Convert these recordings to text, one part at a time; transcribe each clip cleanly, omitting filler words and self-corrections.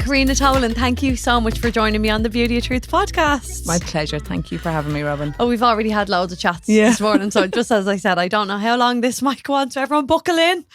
Corinna Tolan, thank you so much for joining me on the Beauty of Truth podcast. My pleasure. Thank you for having me, Robin. Oh, we've already had loads of chats this morning, so just as I said, I don't know how long this might go on, so everyone buckle in.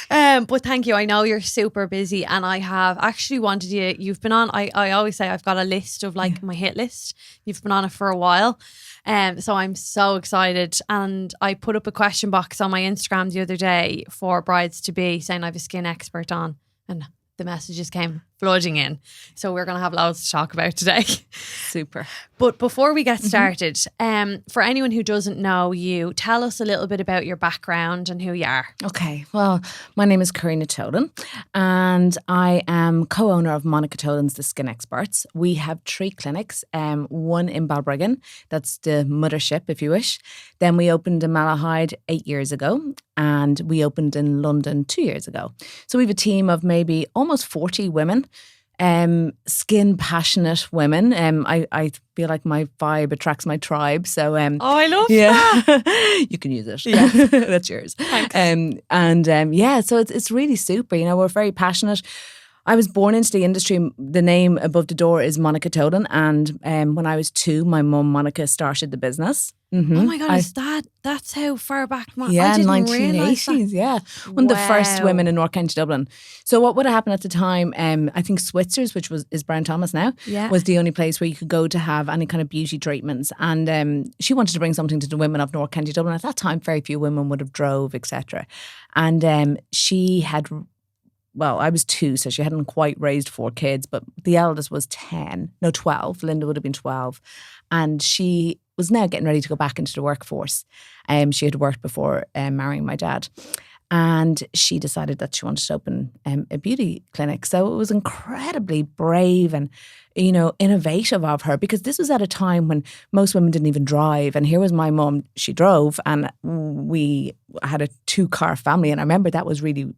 But thank you. I know you're super busy, and I have actually wanted you've been on, I always say I've got a list of my hit list. You've been on it for a while. So I'm so excited, and I put up a question box on my Instagram the other day for brides to be, saying I have a skin expert on, and the messages came flooding in. So we're going to have loads to talk about today. Super. But before we get started, for anyone who doesn't know you, tell us a little bit about your background and who you are. Okay. Well, my name is Corinna Tolan, and I am co-owner of Monica Tolan's The Skin Experts. We have 3 clinics, one in Balbriggan, that's the mothership, if you wish. Then we opened in Malahide 8 years ago, and we opened in London 2 years ago. So we have a team of maybe almost 40 women, skin passionate women. I feel like my vibe attracts my tribe. So I love that. You can use it. Yeah. That's yours. Thanks. So it's really super. You know, we're very passionate. I was born into the industry. The name above the door is Monica Tolan, and when I was 2, my mum Monica started the business. Mm-hmm. Oh my God, that's how far back? I didn't 1980s, yeah. One of the first women in North County Dublin. So what would have happened at the time, I think Switzer's, which is Brown Thomas now, was the only place where you could go to have any kind of beauty treatments. And she wanted to bring something to the women of North County Dublin. At that time, very few women would have drove, etc. And she had... Well, I was 2, so she hadn't quite raised 4 kids, but the eldest was 12. Linda would have been 12. And she was now getting ready to go back into the workforce. She had worked before marrying my dad. And she decided that she wanted to open a beauty clinic. So it was incredibly brave and, you know, innovative of her, because this was at a time when most women didn't even drive. And here was my mum, she drove, and we had a 2-car family. And I remember that was really...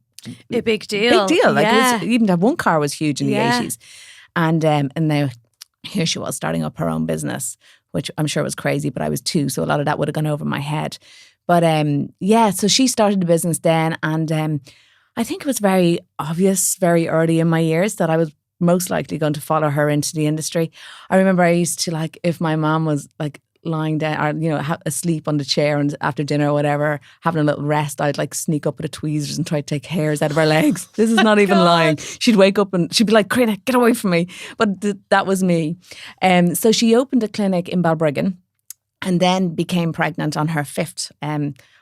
a big deal. Like even to have one car was huge in the 80s. And now here she was starting up her own business, which I'm sure was crazy, but I was 2, so a lot of that would have gone over my head. But so she started the business then, and I think it was very obvious very early in my years that I was most likely going to follow her into the industry. I remember I used to, like, if my mom was like lying down or, you know, asleep on the chair and after dinner or whatever, having a little rest, I'd like sneak up with the tweezers and try to take hairs out of her legs. This is not even lying. She'd wake up and she'd be like, Corinna, get away from me. But that was me. So she opened a clinic in Balbriggan and then became pregnant on her 5th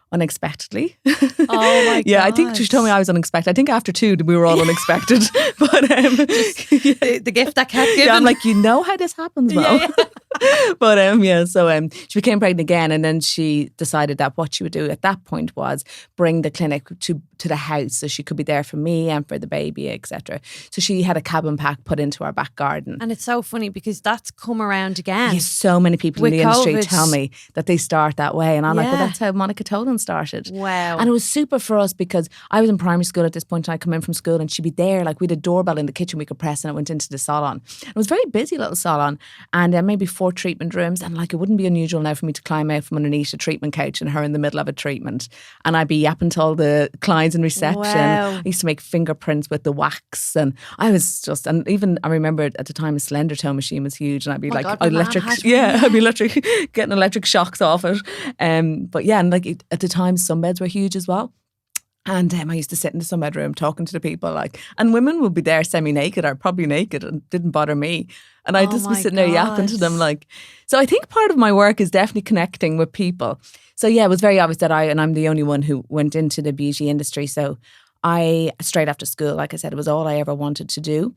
unexpectedly. Oh my God. I think she told me I was unexpected. I think after 2 we were all unexpected. But the gift that kept giving. Yeah, I'm like, you know how this happens, Mo. Yeah. But so she became pregnant again, and then she decided that what she would do at that point was bring the clinic to the house, so she could be there for me and for the baby, etc. So she had a cabin pack put into our back garden. And it's so funny because that's come around again. Yes, so many people in the industry tell me that they start that way, and I'm like, well, that's how Monica Tolan started. Wow. And it was super for us because I was in primary school at this point, and I'd come in from school and she'd be there, like we had a doorbell in the kitchen we could press, and it went into the salon. It was a very busy little salon, and maybe 4 treatment rooms, and like it wouldn't be unusual now for me to climb out from underneath a treatment couch and her in the middle of a treatment, and I'd be yapping to all the clients in reception. Wow. I used to make fingerprints with the wax, and I was just, and even I remember at the time a slender toe machine was huge, and I'd be I'd be literally getting electric shocks off it. But yeah, and like at the time sunbeds were huge as well. And I used to sit in the sunbed room talking to the people, like, and women would be there semi-naked or probably naked, and it didn't bother me. And I'd just be sitting there yapping to them, like. So I think part of my work is definitely connecting with people. So yeah, it was very obvious that I'm the only one who went into the beauty industry. So I, straight after school, like I said, it was all I ever wanted to do.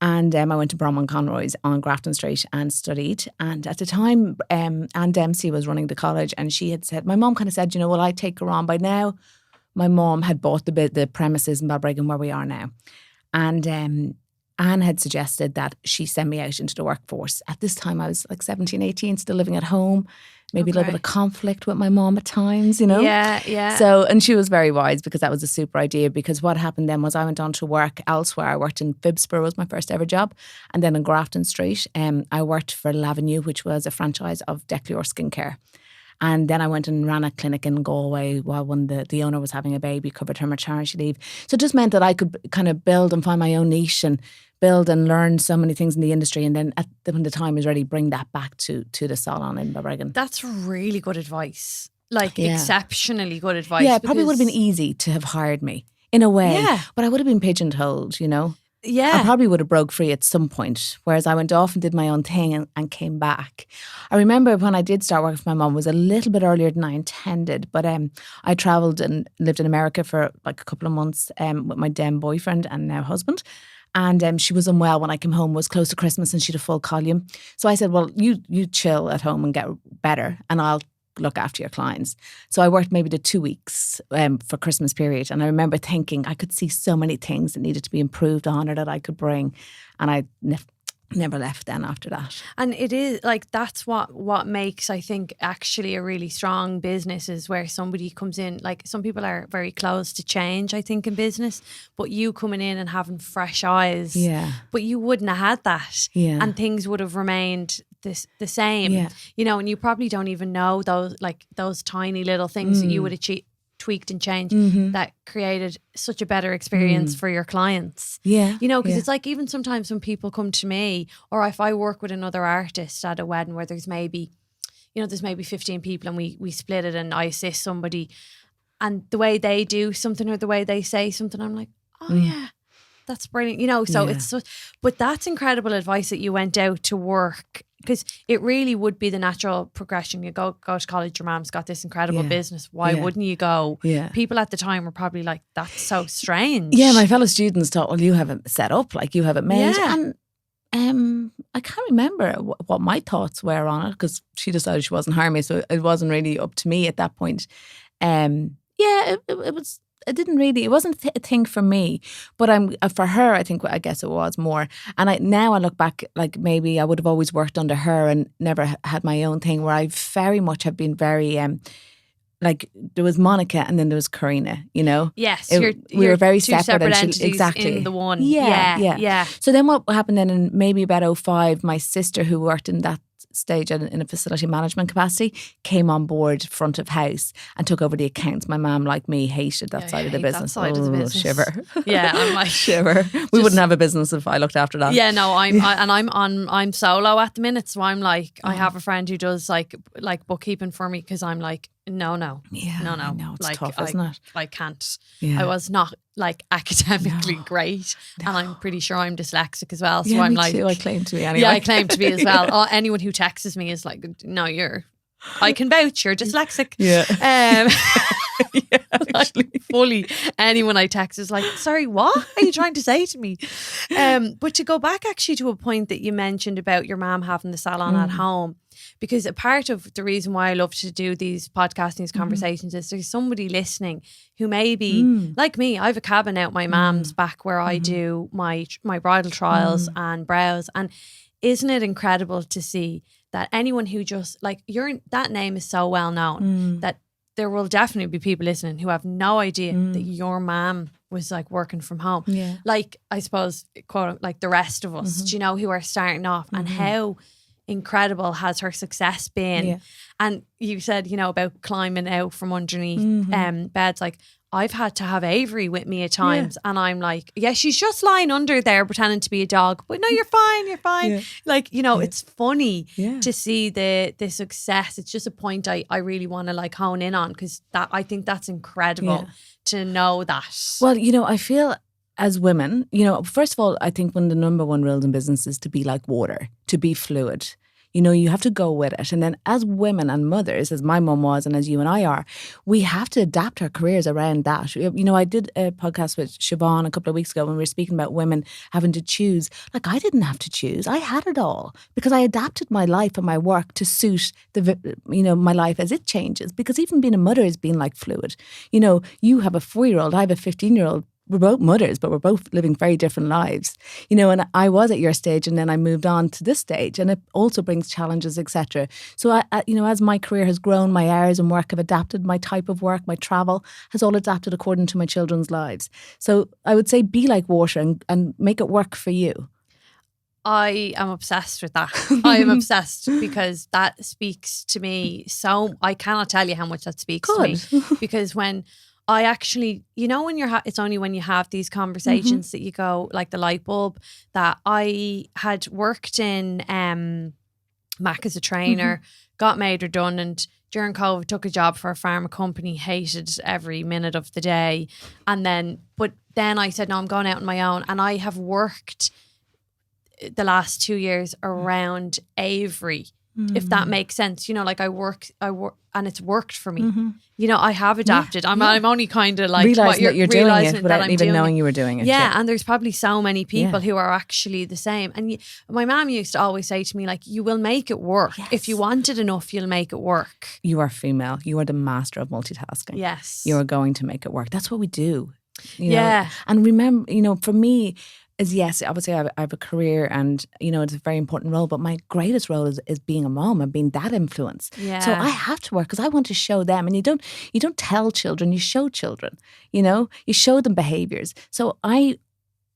And I went to Bronwyn Conroy's on Grafton Street and studied. And at the time, Anne Dempsey was running the college, and she had said, my mum kind of said, you know, well, I'd take her on. By now, my mum had bought the premises in Balbriggan where we are now. And Anne had suggested that she send me out into the workforce. At this time, I was like 17, 18, still living at home. Maybe a little bit of conflict with my mum at times, you know? Yeah. So, and she was very wise because that was a super idea, because what happened then was I went on to work elsewhere. I worked in Fibspur, was my first ever job. And then in Grafton Street, I worked for L'Avenue, which was a franchise of Declior Skincare. And then I went and ran a clinic in Galway while the owner was having a baby, covered her maternity leave. So it just meant that I could kind of build and find my own niche and build and learn so many things in the industry, and then when the time is ready, bring that back to the salon in Balbriggan. That's really good advice. Like exceptionally good advice. Yeah, it probably would have been easy to have hired me in a way, but I would have been pigeonholed, you know. Yeah. I probably would have broke free at some point, whereas I went off and did my own thing and came back. I remember when I did start working for my mum, was a little bit earlier than I intended, but I travelled and lived in America for like a couple of months with my then boyfriend and now husband. And she was unwell when I came home. It was close to Christmas and she had a full column. So I said, well, you chill at home and get better and I'll look after your clients. So I worked maybe the 2 weeks for Christmas period. And I remember thinking I could see so many things that needed to be improved on or that I could bring. And I never left then after that. And it is like, that's what makes, I think, actually a really strong business, is where somebody comes in. Like, some people are very close to change, I think, in business, but you coming in and having fresh eyes, but you wouldn't have had that, and things would have remained the same, you know, and you probably don't even know those tiny little things that you would have tweaked and changed that created such a better experience for your clients. You know, because it's like, even sometimes when people come to me, or if I work with another artist at a wedding where there's maybe 15 people and we split it and I assist somebody, and the way they do something or the way they say something, I'm like, oh yeah, that's brilliant, you know. So it's but that's incredible advice that you went out to work, because it really would be the natural progression. You go to college, your mom's got this incredible business. Why wouldn't you go? People at the time were probably like, that's so strange. Yeah, my fellow students thought, well, you have it set up, like you have it made. And I can't remember what my thoughts were on it, because she decided she wasn't hiring me, so it wasn't really up to me at that point. It was. It wasn't a thing for me, but for her, I guess it was more. And now I look back, like maybe I would have always worked under her and never had my own thing, where I very much have been very, like, there was Monica and then there was Corinna, you know? Yes. We were very separate entities exactly. in the one. Yeah. So then what happened then in maybe about 2005, my sister, who worked in that stage in a facility management capacity, came on board front of house and took over the accounts. My mum, like me, hated that side of the business. That side of the business. Shiver. Yeah, I'm like shiver. We wouldn't have a business if I looked after that. Yeah, no, I'm solo at the minute, so I'm like, I have a friend who does like bookkeeping for me, because I'm like, no. No, it's like, tough, isn't it? I can't. I was not like academically great, and I'm pretty sure I'm dyslexic as well. So I'm me like, too. I claim to be anyway. Yeah, I claim to be as well. Anyone who texts me is like, no, I can vouch, you're dyslexic. Like, fully. Anyone I text is like, sorry, what are you trying to say to me? But to go back actually to a point that you mentioned about your mom having the salon at home, because a part of the reason why I love to do these podcasts, these conversations, is there's somebody listening who maybe, like me, I have a cabin out my mom's back where I do my bridal trials and brows. And isn't it incredible to see that anyone who just, like, that name is so well known that there will definitely be people listening who have no idea that your mom was like working from home. Like, I suppose, quote, like the rest of us, you know, who are starting off, and how incredible has her success been. And you said, you know, about climbing out from underneath beds. Like, I've had to have Avery with me at times, and I'm like, she's just lying under there pretending to be a dog, but no, you're fine. Like, you know, it's funny to see the success. It's just a point I really want to like hone in on, because I think that's incredible to know that. Well, you know, I feel as women, you know, first of all, I think one of the number one rules in business is to be like water, to be fluid. You know, you have to go with it. And then as women and mothers, as my mum was and as you and I are, we have to adapt our careers around that. You know, I did a podcast with Siobhan a couple of weeks ago when we were speaking about women having to choose. Like, I didn't have to choose. I had it all because I adapted my life and my work to suit my life as it changes. Because even being a mother has been like fluid. You know, you have a 4-year-old, I have a 15-year-old. We're both mothers, but we're both living very different lives, you know, and I was at your stage and then I moved on to this stage, and it also brings challenges, etc. So, you know, as my career has grown, my hours and work have adapted, my type of work, my travel has all adapted according to my children's lives. So I would say be like water and make it work for you. I am obsessed with that. I am obsessed because that speaks to me. So I cannot tell you how much that speaks to me, because when I actually, you know, when it's only when you have these conversations that you go, like the light bulb, that I had worked in Mac as a trainer, got made redundant during COVID, took a job for a pharma company, hated every minute of the day. But then I said, no, I'm going out on my own. And I have worked the last 2 years around Avery, if that makes sense. You know, like I work and it's worked for me. You know, I have adapted. I'm only kind of like realizing that you're doing it without I'm even knowing you were doing it. Yeah, and there's probably so many people who are actually the same. And my mom used to always say to me, like, you will make it work. Yes. If you want it enough, you'll make it work. You are female. You are the master of multitasking. Yes. You are going to make it work. That's what we do. You know? And remember, you know, for me, yes, obviously I have a career and, you know, it's a very important role, but my greatest role is being a mom and being that influence. Yeah. So I have to work because I want to show them. And you don't tell children, you show children, you know, you show them behaviours. So I,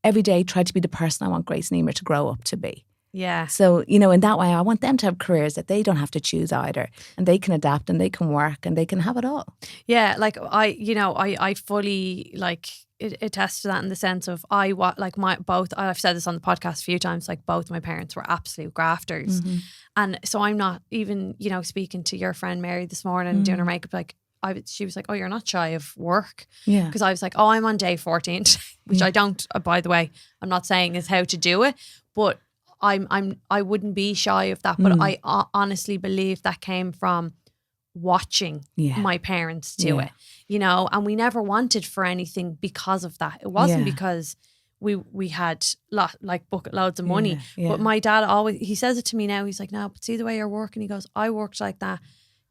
every day, try to be the person I want Grace and Emer to grow up to be. Yeah. So, you know, in that way, I want them to have careers that they don't have to choose either, and they can adapt and they can work and they can have it all. Yeah. Like I fully like attest to that in the sense of I've said this on the podcast a few times, like both my parents were absolute grafters. And so I'm not even, you know, speaking to your friend Mary this morning doing her makeup, like she was like, oh, you're not shy of work. Yeah. Because I was like, oh, I'm on day 14, which I don't, by the way, I'm not saying is how to do it, but I wouldn't be shy of that. But I honestly believe that came from watching my parents do it, you know, and we never wanted for anything because of that. It wasn't because we had bucket loads of money. But my dad always, he says it to me now, he's like, no, but see the way you're working, he goes, I worked like that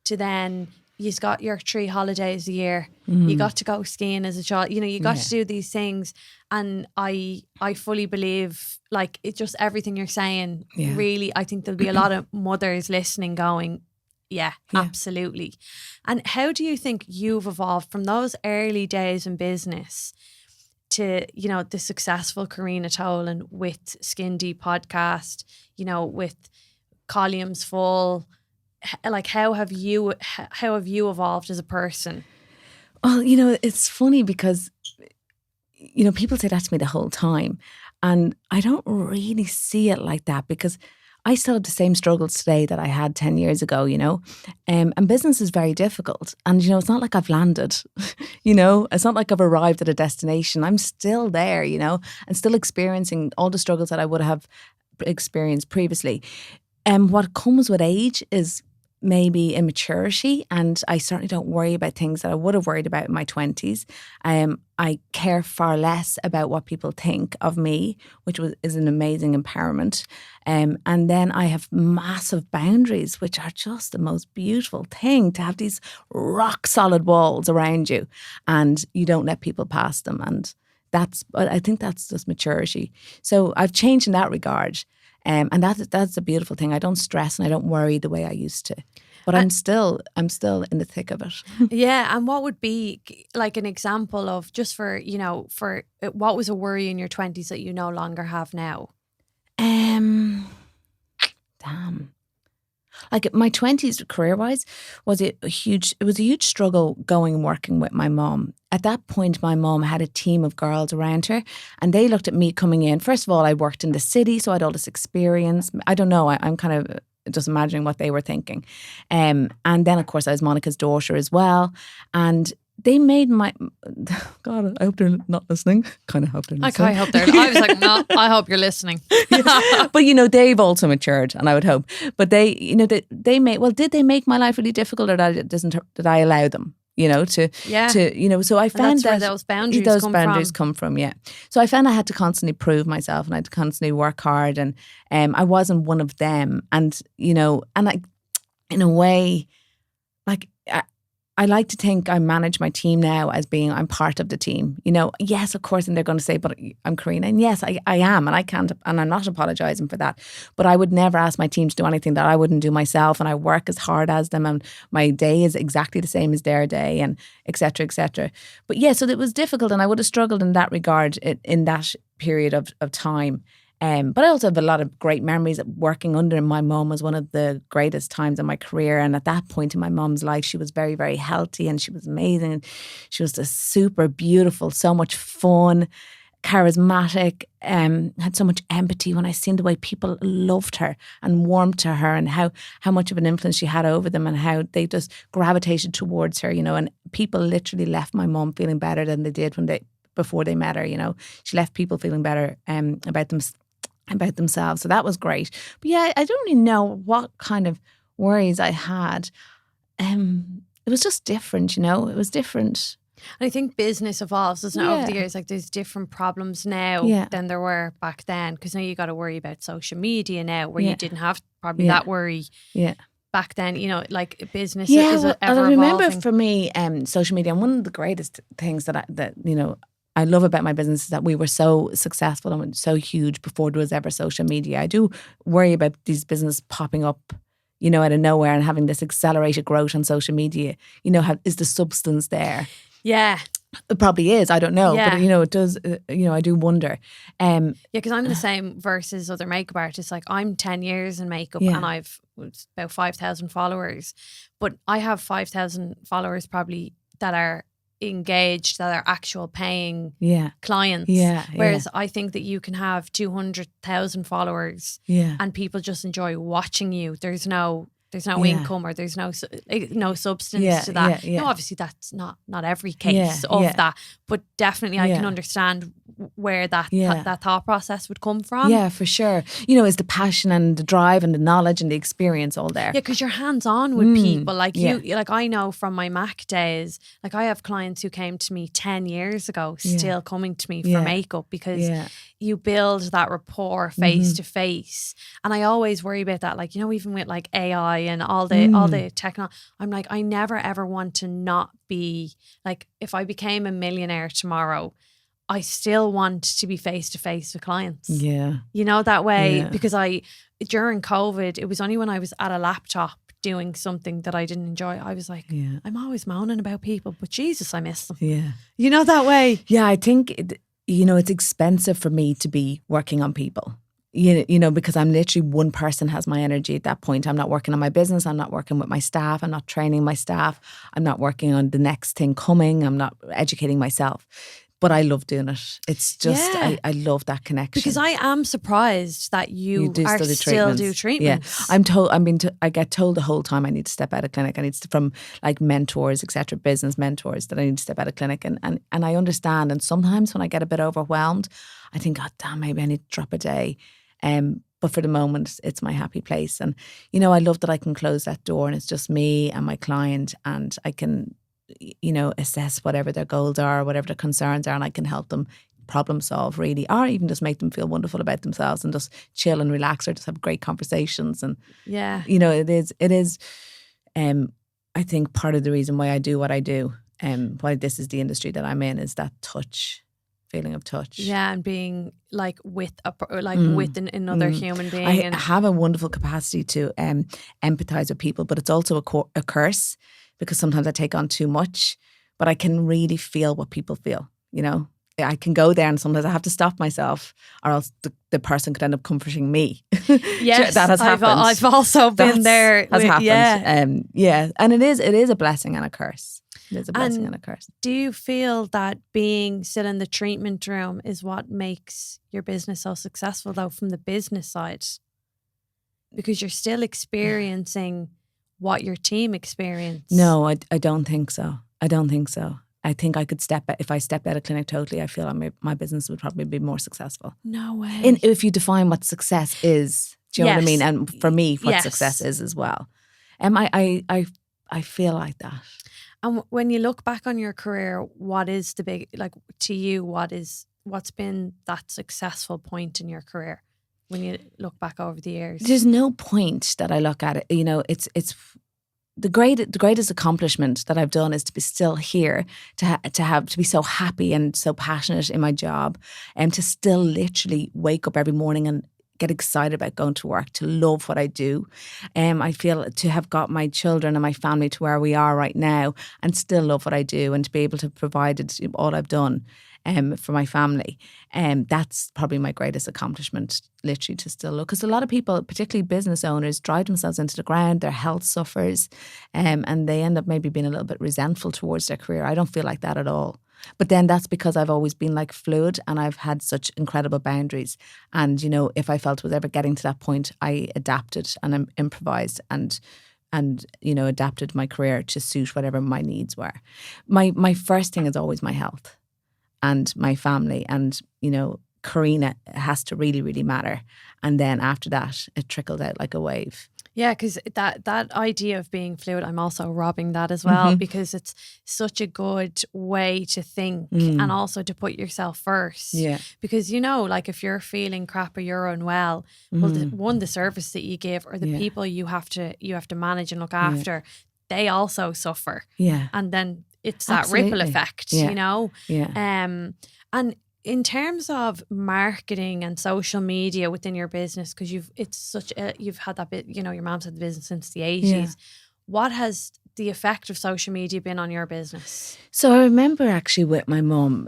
to then you've got your 3 holidays a year, you got to go skiing as a child, you know, you got to do these things. And I fully believe, like, it's just everything you're saying, really, I think there'll be a lot of mothers listening going, yeah, absolutely. And how do you think you've evolved from those early days in business to, you know, the successful Corinna Tolan with Skin Deep podcast, you know, with Columns Full? Like, how have you evolved as a person? Well, you know, it's funny because, you know, people say that to me the whole time, and I don't really see it like that because I still have the same struggles today that I had 10 years ago, you know, and business is very difficult. And, you know, it's not like I've landed, you know, it's not like I've arrived at a destination. I'm still there, you know, and still experiencing all the struggles that I would have experienced previously. And what comes with age is maybe immaturity, and I certainly don't worry about things that I would have worried about in my 20s. I care far less about what people think of me, which is an amazing empowerment. And then I have massive boundaries, which are just the most beautiful thing, to have these rock solid walls around you and you don't let people pass them. And I think that's just maturity. So I've changed in that regard. And that's a beautiful thing. I don't stress and I don't worry the way I used to. But I'm still in the thick of it. Yeah. And what would be like an example of, just for, you know, for what was a worry in your 20s that you no longer have now? Like my 20s career-wise was a huge struggle going and working with my mom. At that point, my mom had a team of girls around her and they looked at me coming in. First of all, I worked in the city, so I had all this experience. I don't know, I'm kind of just imagining what they were thinking. And then, of course, I was Monica's daughter as well. And they made my... God, I hope they're not listening. Kind of hope they're listening. I hope they're... I was like, no, I hope you're listening. But, you know, they've also matured, and I would hope. But they, you know, they made... Well, did they make my life really difficult, or did I allow them, you know, to... you know, so I found that... those boundaries come from, yeah. So I found I had to constantly prove myself, and I had to constantly work hard, and I wasn't one of them. And, you know, and I, in a way, like... I like to think I manage my team now as being, I'm part of the team. You know, yes, of course, and they're going to say, but I'm Corinna. And yes, I am, and I can't, and I'm not apologising for that. But I would never ask my team to do anything that I wouldn't do myself, and I work as hard as them, and my day is exactly the same as their day, and et cetera, et cetera. But yeah, so it was difficult, and I would have struggled in that regard in that period of time. But I also have a lot of great memories. Working under my mum was one of the greatest times in my career. And at that point in my mum's life, she was very, very healthy and she was amazing. And she was just super beautiful, so much fun, charismatic, had so much empathy. When I seen the way people loved her and warmed to her, and how much of an influence she had over them, and how they just gravitated towards her, and people literally left my mum feeling better than they did before they met her. She left people feeling better about themselves. So that was great. But yeah, I don't really know what kind of worries I had. It was just different, it was different. And I think business evolves, doesn't it, over the years? Like there's different problems now than there were back then, because now you got to worry about social media now, where you didn't have probably that worry back then. Like business is ever I remember evolving. For me, social media, and one of the greatest things that I love about my business is that we were so successful and so huge before there was ever social media. I do worry about these businesses popping up, out of nowhere and having this accelerated growth on social media. Is the substance there? Yeah. It probably is. I don't know. But, it does, I do wonder. Because I'm the same versus other makeup artists. Like I'm 10 years in makeup and I've about 5,000 followers. But I have 5,000 followers probably that are engaged, that are actual paying clients. Whereas I think that you can have 200,000 followers and people just enjoy watching you. There's no income, or there's no substance to that. Obviously that's not every case of that, but definitely I can understand where that thought process would come from. Yeah, for sure. Is the passion and the drive and the knowledge and the experience all there? Yeah, because you're hands on with people. Like like I know from my Mac days, like I have clients who came to me 10 years ago, still coming to me for makeup, because you build that rapport face to face. And I always worry about that, like, even with like AI and all the technology, I'm like, I never ever want to not be like, if I became a millionaire tomorrow, I still want to be face to face with clients. Yeah. That way, because during COVID, it was only when I was at a laptop doing something that I didn't enjoy. I was like, I'm always moaning about people, but Jesus, I miss them. Yeah. That way. Yeah, I think, it's expensive for me to be working on people. Because I'm literally one person has my energy at that point. I'm not working on my business. I'm not working with my staff. I'm not training my staff. I'm not working on the next thing coming. I'm not educating myself. But I love doing it. It's just, I love that connection. Because I am surprised that you still do treatments. Yeah, I get told the whole time I need to step out of clinic. I need to, from like mentors, etc., business mentors, that I need to step out of clinic. And I understand. And sometimes when I get a bit overwhelmed, I think, God damn, maybe I need to drop a day. But for the moment, it's my happy place. And, I love that I can close that door and it's just me and my client, and I can, assess whatever their goals are, whatever their concerns are, and I can help them problem solve, really, or even just make them feel wonderful about themselves and just chill and relax, or just have great conversations. And it is I think part of the reason why I do what I do, why this is the industry that I'm in, is that feeling of touch. Yeah, and being like with another human being. I have a wonderful capacity to empathize with people, but it's also a curse, because sometimes I take on too much, but I can really feel what people feel, I can go there, and sometimes I have to stop myself, or else the person could end up comforting me. Yes, that has happened. I've also been there. Has happened. And it is a blessing and a curse. It is a blessing and a curse. Do you feel that being still in the treatment room is what makes your business so successful, though, from the business side? Because you're still experiencing what your team experienced. No, I don't think so. I think I could if I stepped out of clinic totally, I feel my business would probably be more successful. No way. If you define what success is, do you know what I mean? And for me, what success is as well. I feel like that. And when you look back on your career, what is the big, like, to you, what's been that successful point in your career when you look back over the years? There's no point that I look at it. It's the greatest accomplishment that I've done is to be still here, to be so happy and so passionate in my job, and to still literally wake up every morning and get excited about going to work, to love what I do. I feel to have got my children and my family to where we are right now and still love what I do, and to be able to provide all I've done. for my family. That's probably my greatest accomplishment, literally, to still look. Because a lot of people, particularly business owners, drive themselves into the ground, their health suffers, and they end up maybe being a little bit resentful towards their career. I don't feel like that at all. But then that's because I've always been like fluid and I've had such incredible boundaries. And, you know, if I felt I was ever getting to that point, I adapted and improvised and you know, adapted my career to suit whatever my needs were. My first thing is always my health and my family, and, you know, Corinna has to really, really matter. And then after that, it trickled out like a wave. Yeah, because that idea of being fluid, I'm also robbing that as well, because it's such a good way to think and also to put yourself first. Yeah. Because, you know, like if you're feeling crap or you're unwell, well, the service that you give or the people you have to manage and look after, they also suffer. Yeah. And then it's that ripple effect, you know? Yeah. And in terms of marketing and social media within your business, because you've had that bit, you know, your mom's had the business since the 80s. Yeah. What has the effect of social media been on your business? So I remember actually with my mum,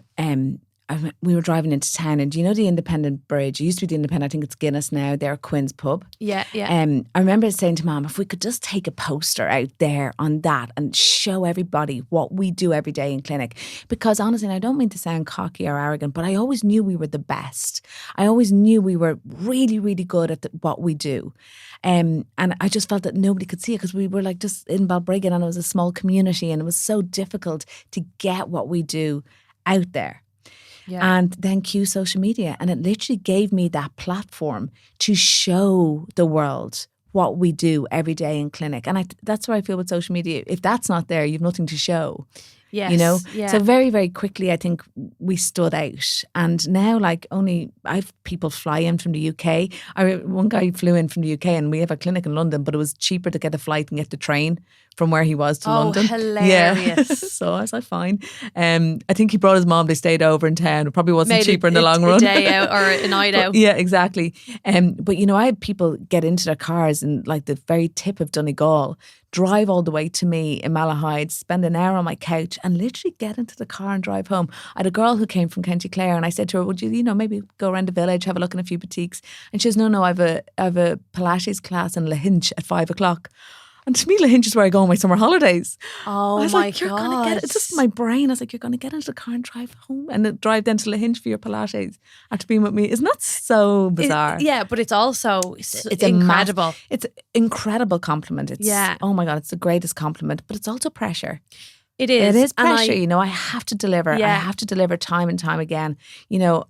we were driving into town, and do you know the Independent Bridge? It used to be the Independent, I think it's Guinness now, they're Quinn's Pub. Yeah. I remember saying to Mum, if we could just take a poster out there on that and show everybody what we do every day in clinic. Because honestly, and I don't mean to sound cocky or arrogant, but I always knew we were the best. I always knew we were really, really good at what we do. And I just felt that nobody could see it because we were like just in Balbriggan and it was a small community and it was so difficult to get what we do out there. Yeah. And then cue social media. And it literally gave me that platform to show the world what we do every day in clinic. And that's where I feel with social media. If that's not there, you've nothing to show. Yes. You know? Yeah. So very, very quickly, I think we stood out. And now, like, I have people fly in from the UK. One guy flew in from the UK and we have a clinic in London, but it was cheaper to get a flight and get the train from where he was to London. Hilarious. Yeah. So I was like, fine. I think he brought his mom. They stayed over in town. It probably wasn't cheaper in the long run. A day out or a night out. Yeah, exactly. But, you know, I had people get into their cars in like the very tip of Donegal, drive all the way to me in Malahide, spend an hour on my couch and literally get into the car and drive home. I had a girl who came from County Clare and I said to her, would you know, maybe go around the village, have a look in a few boutiques? And she says, no, I have a Pilates class in Lahinch at 5:00. And to me, Lahinch is where I go on my summer holidays. Oh, I was my like, you're going to get it. It's just my brain. I was like, you're going to get into the car and drive home and then drive down to Lahinch for your Pilates after being with me. Isn't that so bizarre? Yeah, but it's also it's incredible. It's an incredible compliment. Oh my God, it's the greatest compliment. But it's also pressure. It is. It is pressure. You know, I have to deliver. Yeah. I have to deliver time and time again. You know,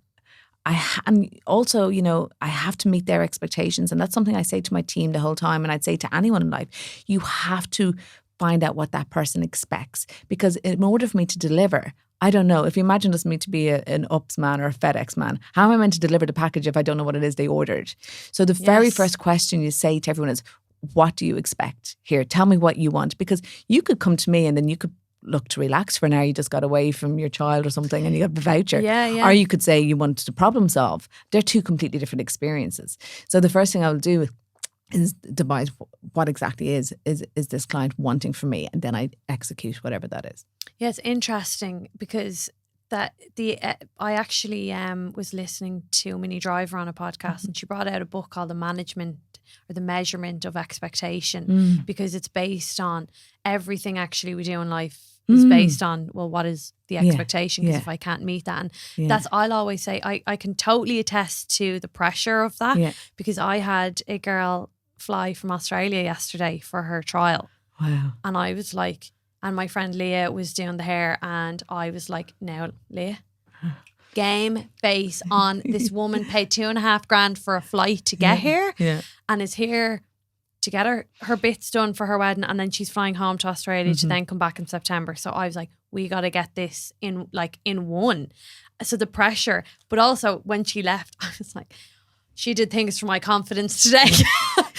and also, you know, I have to meet their expectations. And that's something I say to my team the whole time. And I'd say to anyone in life, you have to find out what that person expects. Because in order for me to deliver, I don't know, if you imagine just me to be an UPS man or a FedEx man, how am I meant to deliver the package if I don't know what it is they ordered? So the very first question you say to everyone is, what do you expect? Here, tell me what you want. Because you could come to me and then you could look to relax for an hour, you just got away from your child or something and you got the voucher. Yeah. Or you could say you want to problem solve. They're two completely different experiences. So the first thing I'll do is devise what exactly is this client wanting from me, and then I execute whatever that is. Yeah, it's interesting because I actually was listening to Minnie Driver on a podcast and she brought out a book called The Management or the Measurement of Expectation because it's based on everything actually we do in life is based on, well, what is the expectation? Because if I can't meet that, and that's, I'll always say, I can totally attest to the pressure of that because I had a girl fly from Australia yesterday for her trial. Wow. And I was like, and my friend Leah was doing the hair and I was like, now Leah, game face on. This woman paid $2,500 for a flight to get here and is here to get her bits done for her wedding, and then she's flying home to Australia to then come back in September. So I was like, we got to get this in one. So the pressure, but also when she left, I was like, she did things for my confidence today.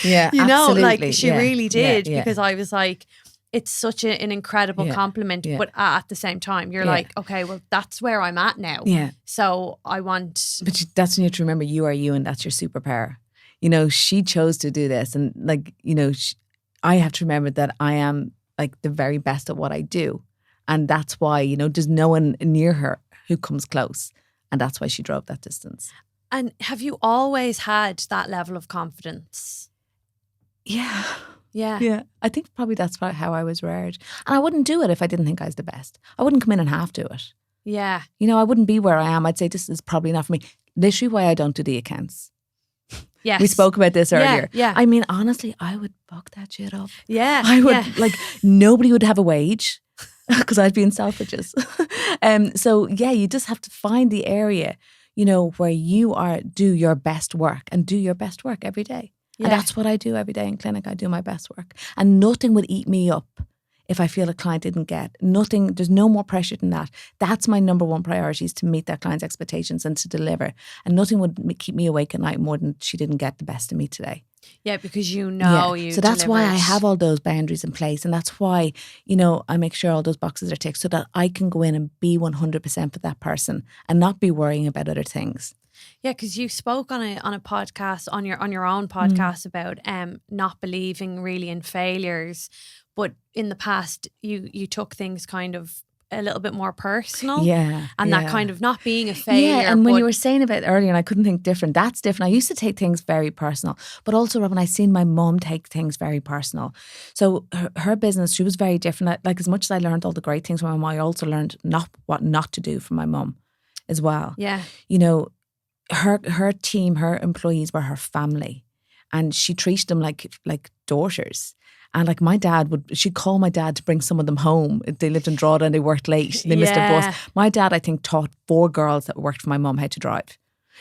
Yeah, you know, absolutely. like she really did because I was like, it's such an incredible compliment, but at the same time, you're like, okay, well, that's where I'm at now. Yeah. So I want. But that's when you have to remember you are you, and that's your superpower. You know, she chose to do this, and like, you know, I have to remember that I am like the very best at what I do, and that's why, you know, there's no one near her who comes close. And that's why she drove that distance. And have you always had that level of confidence? Yeah. Yeah. Yeah. I think probably that's how I was reared. And I wouldn't do it if I didn't think I was the best. I wouldn't come in and half do it. Yeah. You know, I wouldn't be where I am. I'd say this is probably not for me. Literally why I don't do the accounts. Yes. We spoke about this earlier. Yeah. I mean, honestly, I would fuck that shit up. Yeah. I would, like, nobody would have a wage because I'd be in Selfridges. So, yeah, you just have to find the area, you know, where you do your best work and do your best work every day. Yeah. And that's what I do every day in clinic. I do my best work. And nothing would eat me up if I feel a client didn't get. Nothing, there's no more pressure than that. That's my number one priority, is to meet that client's expectations and to deliver. And nothing would keep me awake at night more than she didn't get the best of me today. Yeah, because you know you So that's why I delivered. have all those boundaries in place. And that's why, you know, I make sure all those boxes are ticked so that I can go in and be 100% for that person and not be worrying about other things. Yeah, because you spoke on a podcast, on your own podcast about not believing really in failures, but in the past you took things kind of a little bit more personal. Yeah. And that kind of not being a failure. Yeah, and when you were saying about it earlier, and I couldn't think different, that's different. I used to take things very personal. But also, Robin, I seen my mum take things very personal. So her business, she was very different. Like, as much as I learned all the great things from my mum, I also learned what not to do from my mum as well. Yeah. You know, her team, her employees were her family. And she treated them like daughters. And like my dad she'd call my dad to bring some of them home. They lived in Drogheda and they worked late. They missed a bus. My dad, I think, taught 4 girls that worked for my mum how to drive.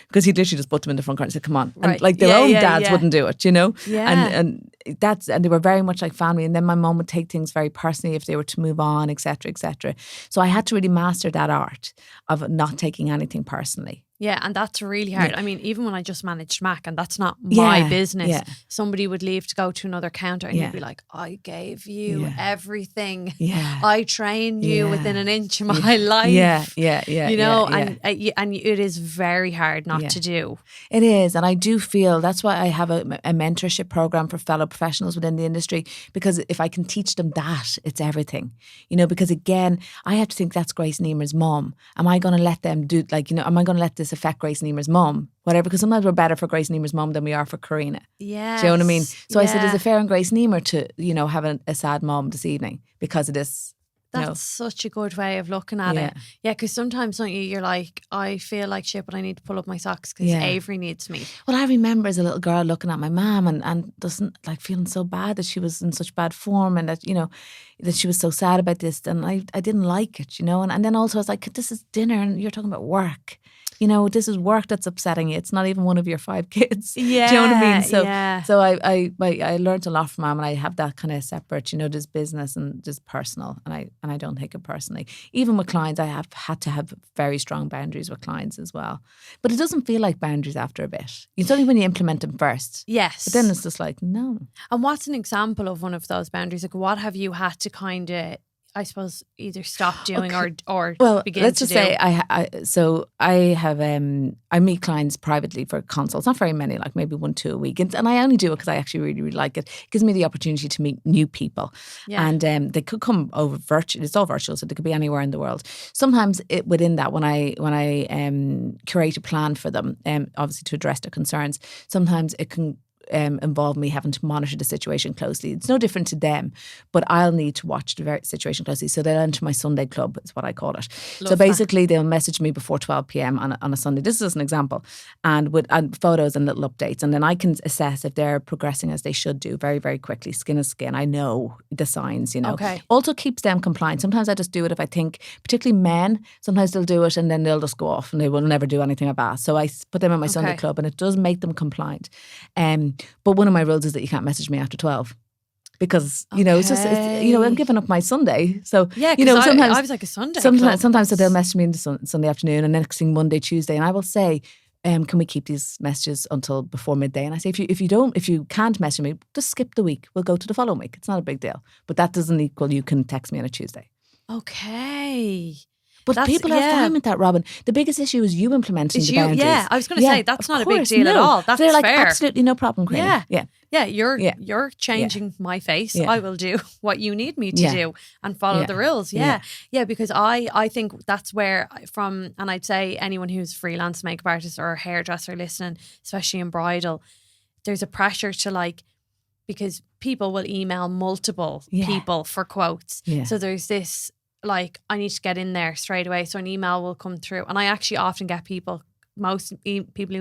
Because he'd literally just put them in the front car and said, come on. Right. And like their own dads wouldn't do it, you know? Yeah. And they were very much like family. And then my mum would take things very personally if they were to move on, etc., etc. So I had to really master that art of not taking anything personally. Yeah, and that's really hard. I mean, even when I just managed Mac, and that's not my business, somebody would leave to go to another counter and you'd be like, I gave you everything. Yeah. I trained you within an inch of my life. Yeah. You know, and it is very hard not to do. It is. And I do feel that's why I have a mentorship program for fellow professionals within the industry, because if I can teach them that, it's everything. You know, because again, I have to think that's Grace Niemer's mum. Am I going to let them do, like, you know, am I going to let this affect Grace Niemer's mum? Whatever, because sometimes we're better for Grace Niemer's mum than we are for Corinna. Yeah. Do you know what I mean? So I said, is it fair on Grace Niemer to, you know, have a sad mum this evening because of this? That's such a good way of looking at it. Yeah, because sometimes, don't you, you're like, I feel like shit, but I need to pull up my socks because Avery needs me. Well, I remember as a little girl looking at my mum and doesn't, like, feeling so bad that she was in such bad form and that, you know, that she was so sad about this, and I didn't like it, you know. And then also I was like, this is dinner and you're talking about work. You know, this is work that's upsetting you. It's not even one of your 5 kids. Yeah. Do you know what I mean? So I learned a lot from mum, and I have that kind of separate, you know, there's business and there's personal, and I don't take it personally. Even with clients, I have had to have very strong boundaries with clients as well. But it doesn't feel like boundaries after a bit. It's only when you implement them first. Yes. But then it's just like, no. And what's an example of one of those boundaries? Like, what have you had to kind of, I suppose, either stop doing or begin let's to just do? say I meet clients privately for consults, not very many, like maybe 1-2 a week, and I only do it because I actually really, really like it. It gives me the opportunity to meet new people, and they could come over virtual. It's all virtual, so they could be anywhere in the world. Sometimes within that, when I curate a plan for them, obviously to address their concerns, sometimes it can involve me having to monitor the situation closely. It's no different to them, but I'll need to watch the situation closely. So they'll enter my Sunday club, is what I call it. So basically they'll message me before 12 p.m. on a Sunday. This is an example. And with photos and little updates. And then I can assess if they're progressing as they should do very, very quickly. Skin is skin. I know the signs, you know. Okay. Also keeps them compliant. Sometimes I just do it if I think, particularly men, sometimes they'll do it and then they'll just go off and they will never do anything about it. So I put them in my Sunday club, and it does make them compliant. But one of my rules is that you can't message me after 12. Because, you know, it's you know, I'm giving up my Sunday. So, you know, sometimes I was like a Sunday. Sometimes they'll message me in the Sunday afternoon, and next thing Monday, Tuesday, and I will say, can we keep these messages until before midday? And I say, if you can't message me, just skip the week. We'll go to the following week. It's not a big deal. But that doesn't equal you can text me on a Tuesday. Okay. But people are fine with that, Robin. The biggest issue is you implementing the boundaries. Yeah, I was going to say, that's not a big deal at all. That's they're like, fair. absolutely no problem, Corinna. Yeah. Yeah, you're changing my face. Yeah. I will do what you need me to do and follow the rules. Yeah. Because I think that's where and I'd say anyone who's freelance makeup artist or a hairdresser listening, especially in bridal, there's a pressure to like, because people will email multiple people for quotes. Yeah. So there's this like, I need to get in there straight away. So an email will come through. And I actually often get people who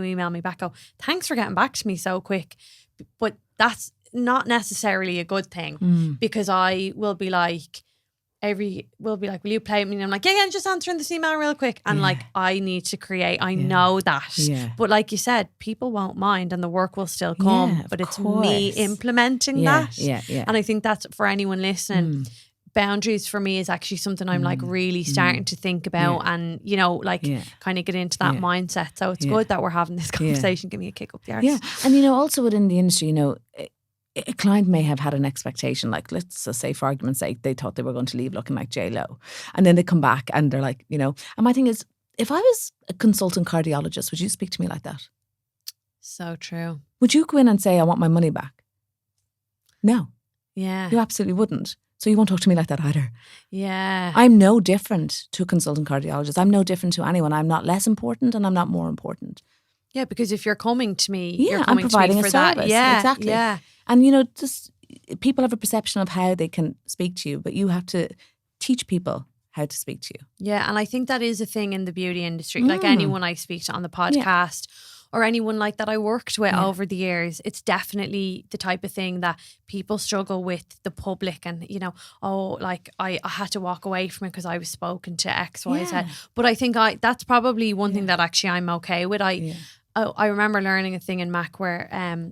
email me back go, thanks for getting back to me so quick. But that's not necessarily a good thing because I will be like, will you play with me? And I'm like, yeah, just answering this email real quick. And like, I need to create, I know that. Yeah. But like you said, people won't mind and the work will still come. But it's me implementing that. Yeah. And I think that's for anyone listening. Boundaries for me is actually something I'm like really starting to think about and, you know, like kind of get into that mindset. So it's good that we're having this conversation. Give me a kick up the arse. Yeah. And, you know, also within the industry, you know, a client may have had an expectation, like let's just say for argument's sake, they thought they were going to leave looking like J-Lo. And then they come back and they're like, you know, and my thing is, if I was a consultant cardiologist, would you speak to me like that? So true. Would you go in and say, I want my money back? No. Yeah. You absolutely wouldn't. So you won't talk to me like that either. Yeah. I'm no different to a consultant cardiologist. I'm no different to anyone. I'm not less important and I'm not more important. Yeah, because if you're coming to me, you're coming I'm providing to me for a service. that. Yeah, exactly. Yeah. And, you know, just people have a perception of how they can speak to you, but you have to teach people how to speak to you. Yeah, and I think that is a thing in the beauty industry. Like anyone I speak to on the podcast or anyone like that I worked with over the years, it's definitely the type of thing that people struggle with the public and, you know, like I had to walk away from it because I was spoken to X, Y, Z. But I think that's probably one thing that actually I'm okay with. I remember learning a thing in Mac where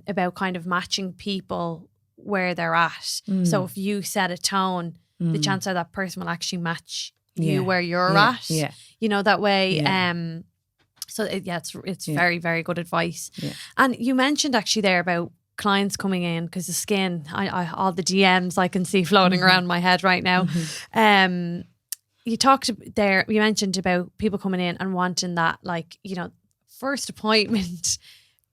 about kind of matching people where they're at. So if you set a tone, the chance that person will actually match you where you're at. Yeah. You know, that way. So it's very, very good advice. Yeah. And you mentioned actually there about clients coming in because the skin, I all the DMs I can see floating around my head right now. You mentioned about people coming in and wanting that, like, you know, first appointment,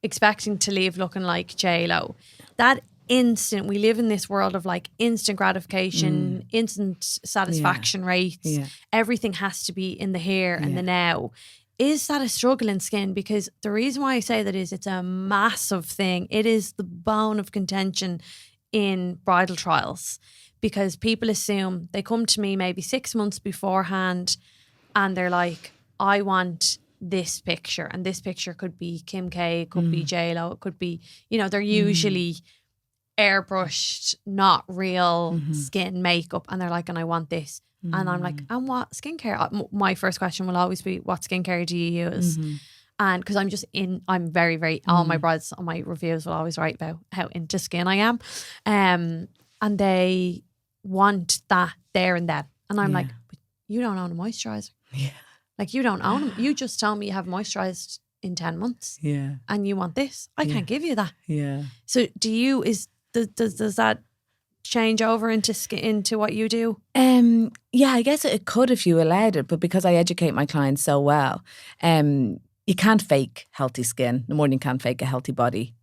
expecting to leave looking like J-Lo. That instant, we live in this world of like instant gratification, instant satisfaction rates. Yeah. Everything has to be in the here and the now. Is that a struggle in skin? Because the reason why I say that is it's a massive thing. It is the bone of contention in bridal trials because people assume they come to me maybe 6 months beforehand and they're like, I want this picture, and this picture could be Kim K, it could be J-Lo, it could be, you know, they're usually airbrushed, not real skin makeup, and they're like, and I want this. And I'm like, and what skincare? My first question will always be, what skincare do you use? And because I'm very, very, all my brides on my reviews will always write about how into skin I am. And they want that there and then. And I'm like, but you don't own a moisturizer. Yeah. Like, you don't own them. You just tell me you have moisturized in 10 months. Yeah. And you want this. I can't give you that. Yeah. So does that change over into what you do? Yeah, I guess it could if you allowed it, but because I educate my clients so well, you can't fake healthy skin no more than you can fake a healthy body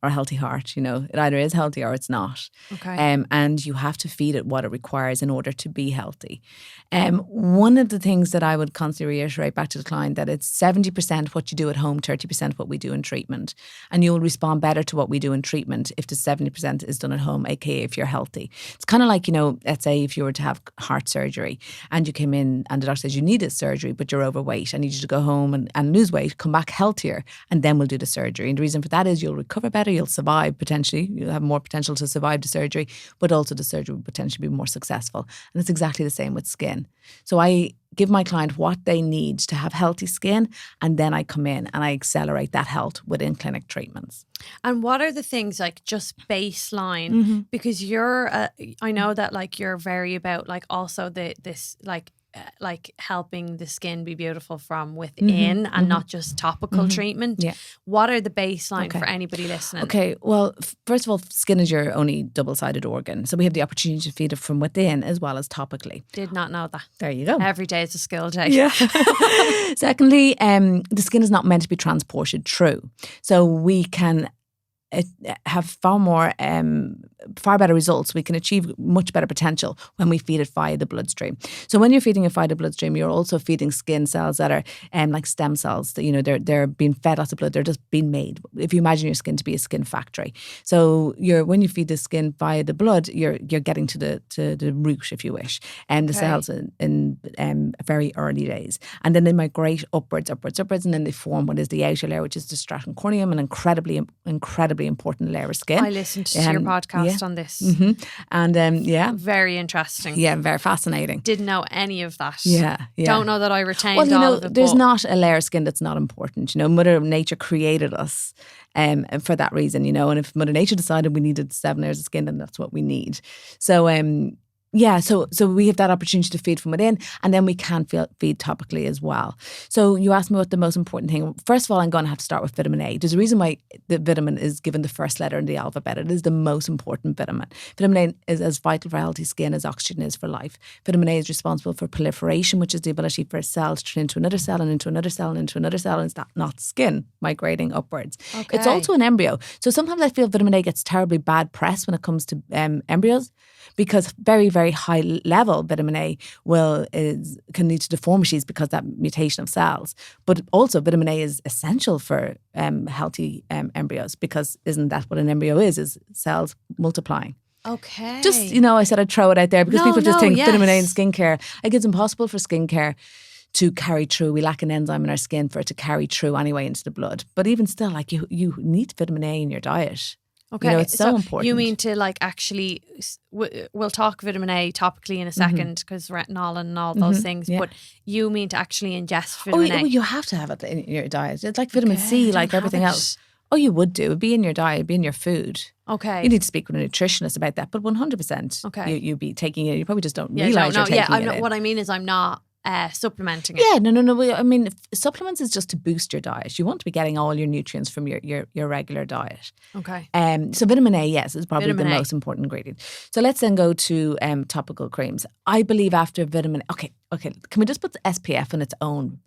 or a healthy heart. You know, it either is healthy or it's not. Okay. And you have to feed it what it requires in order to be healthy. One of the things that I would constantly reiterate back to the client that it's 70% what you do at home, 30% what we do in treatment. And you'll respond better to what we do in treatment if the 70% is done at home, aka if you're healthy. It's kind of like, you know, let's say if you were to have heart surgery and you came in and the doctor says you need this surgery, but you're overweight. I need you to go home and lose weight, come back healthier, and then we'll do the surgery. And the reason for that is you'll recover better, you'll survive potentially, you'll have more potential to survive the surgery, but also the surgery will potentially be more successful. And it's exactly the same with skin. So I give my client what they need to have healthy skin, and then I come in and I accelerate that health within clinic treatments. And what are the things, like, just baseline? Because I know that, like, you're very about, like, also this helping the skin be beautiful from within and not just topical treatment. Yeah. What are the baseline for anybody listening? Okay, well, first of all, skin is your only double-sided organ. So we have the opportunity to feed it from within as well as topically. Did not know that. There you go. Every day is a skill day. Yeah. Secondly, the skin is not meant to be transported through. So we can have far better results. We can achieve much better potential when we feed it via the bloodstream. So when you're feeding it via the bloodstream, you're also feeding skin cells that are like stem cells. That, you know, they're being fed lots of blood. They're just being made. If you imagine your skin to be a skin factory, so when you feed the skin via the blood, you're getting to the root, if you wish, and the cells in very early days, and then they migrate upwards, and then they form what is the outer layer, which is the stratum corneum, an incredibly important layer of skin. I listened to your podcast on this. And very interesting. Yeah, very fascinating. Didn't know any of that. Yeah. Don't know that I retained all of it. There's not a layer of skin that's not important. You know, Mother Nature created us for that reason, you know, and if Mother Nature decided we needed 7 layers of skin, then that's what we need. So so we have that opportunity to feed from within, and then we can feed topically as well. So you asked me what the most important thing. First of all, I'm going to have to start with vitamin A. There's a reason why the vitamin is given the first letter in the alphabet. It is the most important vitamin. Vitamin A is as vital for healthy skin as oxygen is for life. Vitamin A is responsible for proliferation, which is the ability for a cell to turn into another cell and into another cell and into another cell, and it's not skin migrating upwards. Okay. It's also an embryo. So sometimes I feel vitamin A gets terribly bad press when it comes to embryos, because very, very high level vitamin A can lead to deformities because of that mutation of cells. But also vitamin A is essential for healthy embryos, because isn't that what an embryo is cells multiplying? Okay. Just, you know, I said I'd throw it out there because people just think vitamin A in skincare. Like, it's impossible for skincare to carry through. We lack an enzyme in our skin for it to carry through anyway into the blood. But even still, like, you need vitamin A in your diet. Okay, you know, it's so important. You mean to, like, actually, we'll talk vitamin A topically in a second, because retinol and all those things, but you mean to actually ingest vitamin A? Well, you have to have it in your diet. It's like vitamin C, like everything else. Oh, you would do. It'd be in your diet, it'd be in your food. Okay. You need to speak with a nutritionist about that, but 100%. Okay. You'd be taking it. You probably just don't realise you're taking it. What I mean is I'm not supplementing it. Yeah, no. I mean, supplements is just to boost your diet. You want to be getting all your nutrients from your regular diet. Okay. So vitamin A, yes, is probably vitamin the A. most important ingredient. So let's then go to topical creams. I believe after vitamin, okay. Can we just put the SPF on its own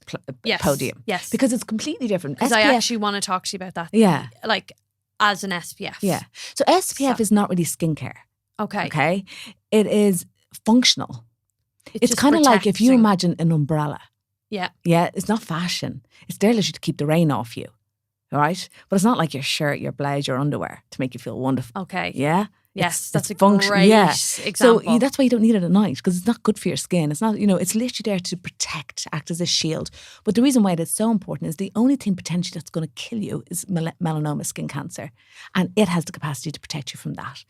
podium? Yes. Because it's completely different. Because I actually want to talk to you about that. Yeah. Like, as an SPF. Yeah. So SPF is not really skincare. Okay. Okay. It is functional. It's kind of like if you imagine an umbrella. Yeah. Yeah, it's not fashion. It's there literally to keep the rain off you. All right? But it's not like your shirt, your blouse, your underwear to make you feel wonderful. Okay. Yeah? Yes, that's a great example. So that's why you don't need it at night, because it's not good for your skin. It's not, you know, it's literally there to protect, act as a shield. But the reason why it is so important is the only thing potentially that's going to kill you is melanoma, skin cancer. And it has the capacity to protect you from that.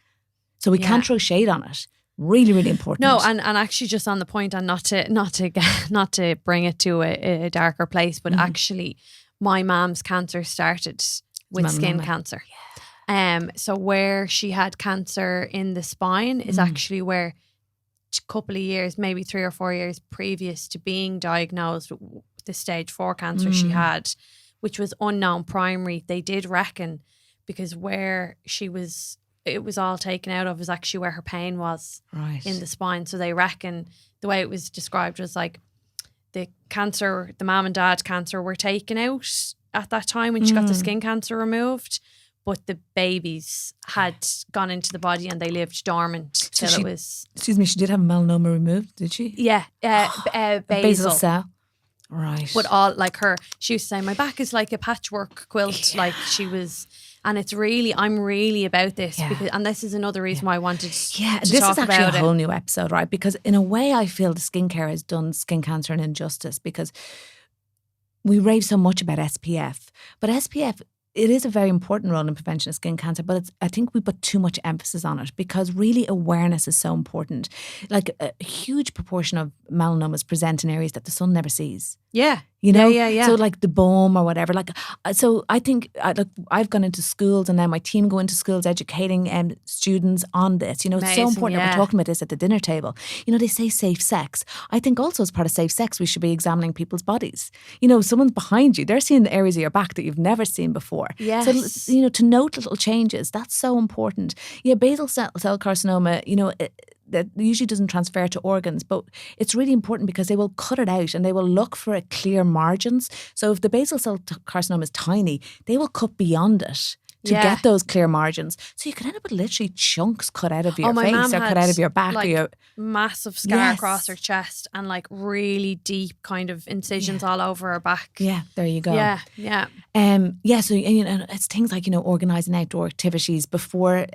So we can't throw shade on it. Really, really important. No, and actually, just on the point, and not to bring it to a darker place, but actually, my mom's cancer started with skin cancer. Yeah. So where she had cancer in the spine is actually where a couple of years, maybe 3 or 4 years previous to being diagnosed with the stage 4 cancer she had, which was unknown primary. They did reckon, because where she was, it was all taken out of, is actually where her pain was in the spine. So they reckon the way it was described was like the cancer, the mom and dad cancer were taken out at that time when she got the skin cancer removed, but the babies had gone into the body and they lived dormant till it was... Excuse me, she did have melanoma removed, did she? Yeah, basal cell. Right. But all, like, she used to say, my back is like a patchwork quilt. Like, she was... And it's really, I'm really about this, because, and this is another reason why I wanted to talk about it. This is actually a whole new episode, right? Because in a way, I feel the skincare has done skin cancer an injustice, because we rave so much about SPF, but SPF, it is a very important role in prevention of skin cancer, but I think we put too much emphasis on it, because really awareness is so important. Like, a huge proportion of melanomas present in areas that the sun never sees. Yeah. You know? Yeah. So like the bum or whatever. Like, so I think I've gone into schools, and now my team go into schools educating students on this. You know, it's so important that we're talking about this at the dinner table. You know, they say safe sex. I think also as part of safe sex, we should be examining people's bodies. You know, someone's behind you. They're seeing the areas of your back that you've never seen before. Yes. So, you know, to note little changes, that's so important. Yeah, basal cell carcinoma, you know, that usually doesn't transfer to organs, but it's really important because they will cut it out and they will look for clear margins. So if the basal cell carcinoma is tiny, they will cut beyond it to get those clear margins. So you could end up with literally chunks cut out of your face or cut out of your back. Like, or your massive scar across her chest and like really deep kind of incisions all over her back. Yeah, there you go. Yeah. So it's things like, organising outdoor activities before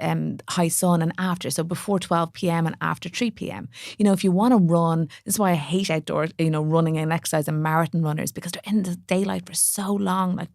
high sun and after. So before 12 p.m. and after 3 p.m. If you want to run, this is why I hate outdoor, running and exercise and marathon runners, because they're in the daylight for so long, like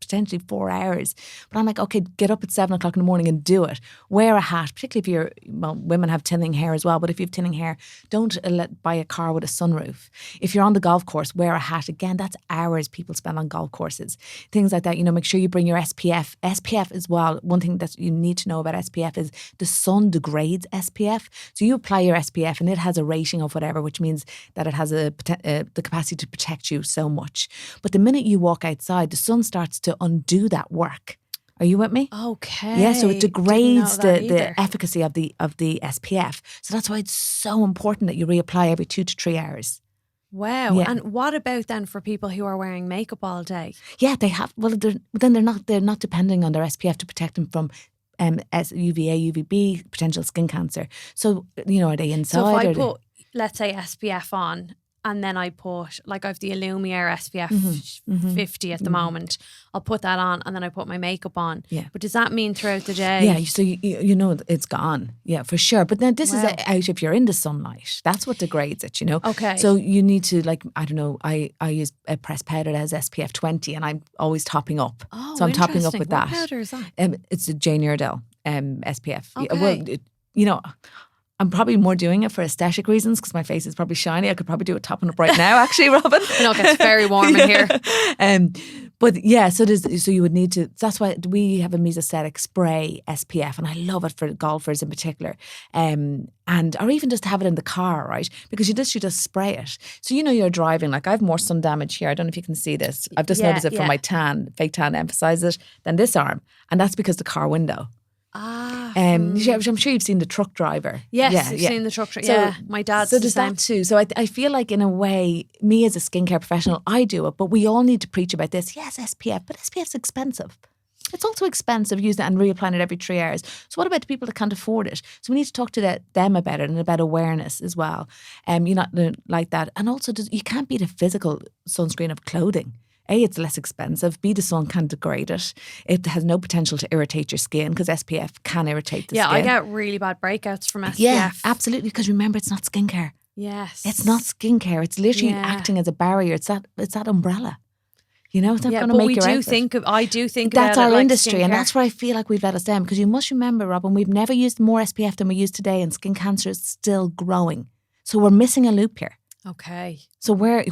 potentially 4 hours. But I'm like, okay, get up at 7 o'clock in the morning and do it. Wear a hat, particularly if women have thinning hair as well, but if you have thinning hair, don't buy a car with a sunroof. If you're on the golf course, wear a hat. Again, that's hours people spend on golf courses. Things like that, make sure you bring your SPF. SPF as well, one thing that you need to know about SPF is the sun degrades SPF. So you apply your SPF and it has a rating of whatever, which means that it has the capacity to protect you so much. But the minute you walk outside, the sun starts to undo that work. Are you with me? Okay. Yeah, so it degrades the efficacy of the SPF. So that's why it's so important that you reapply every 2 to 3 hours. Wow. Yeah. And what about then for people who are wearing makeup all day? Yeah, they have. Well, they're not depending on their SPF to protect them from UVA, UVB, potential skin cancer. So are they inside? So if I put, let's say, SPF on, and then I put, like, I have the Illumiere SPF 50 at the moment. I'll put that on and then I put my makeup on. Yeah. But does that mean throughout the day? Yeah, so it's gone. Yeah, for sure. But then this is out if you're in the sunlight. That's what degrades it, Okay. So you need to, like, I don't know, I use a pressed powder that has SPF 20 and I'm always topping up. Oh, so I'm topping up with what that. What powder is that? It's a Jane Iredale SPF. Okay. Well, I'm probably more doing it for aesthetic reasons because my face is probably shiny. I could probably do it topping up right now, actually, Robin. It gets very warm in here. But yeah, so you would need to. That's why we have a mesostatic spray SPF, and I love it for golfers in particular. Or even just have it in the car, right? Because you just spray it. So you're driving. Like, I have more sun damage here. I don't know if you can see this. I've just noticed it from my fake tan emphasizes it than this arm, and that's because the car window. I'm sure you've seen the truck driver. Yes, I've seen the truck driver. Yeah, my dad's. So does that too. So I feel like, in a way, me as a skincare professional, I do it, but we all need to preach about this. Yes, SPF, but SPF's expensive. It's also expensive using it and reapplying it every 3 hours. So what about the people that can't afford it? So we need to talk to them about it and about awareness as well. You're not like that. And also, you can't beat a physical sunscreen of clothing. A, it's less expensive. B, the sun can degrade it. It has no potential to irritate your skin because SPF can irritate the skin. Yeah, I get really bad breakouts from SPF. Yeah, absolutely. Because remember, it's not skincare. Yes. It's not skincare. It's literally acting as a barrier. It's that umbrella. It's not going to make your outfit. I do think that's about our it like industry, skincare. and that's where I feel like we've let us down. Because you must remember, Robin, we've never used more SPF than we use today, and skin cancer is still growing. So we're missing a loop here. Okay. So where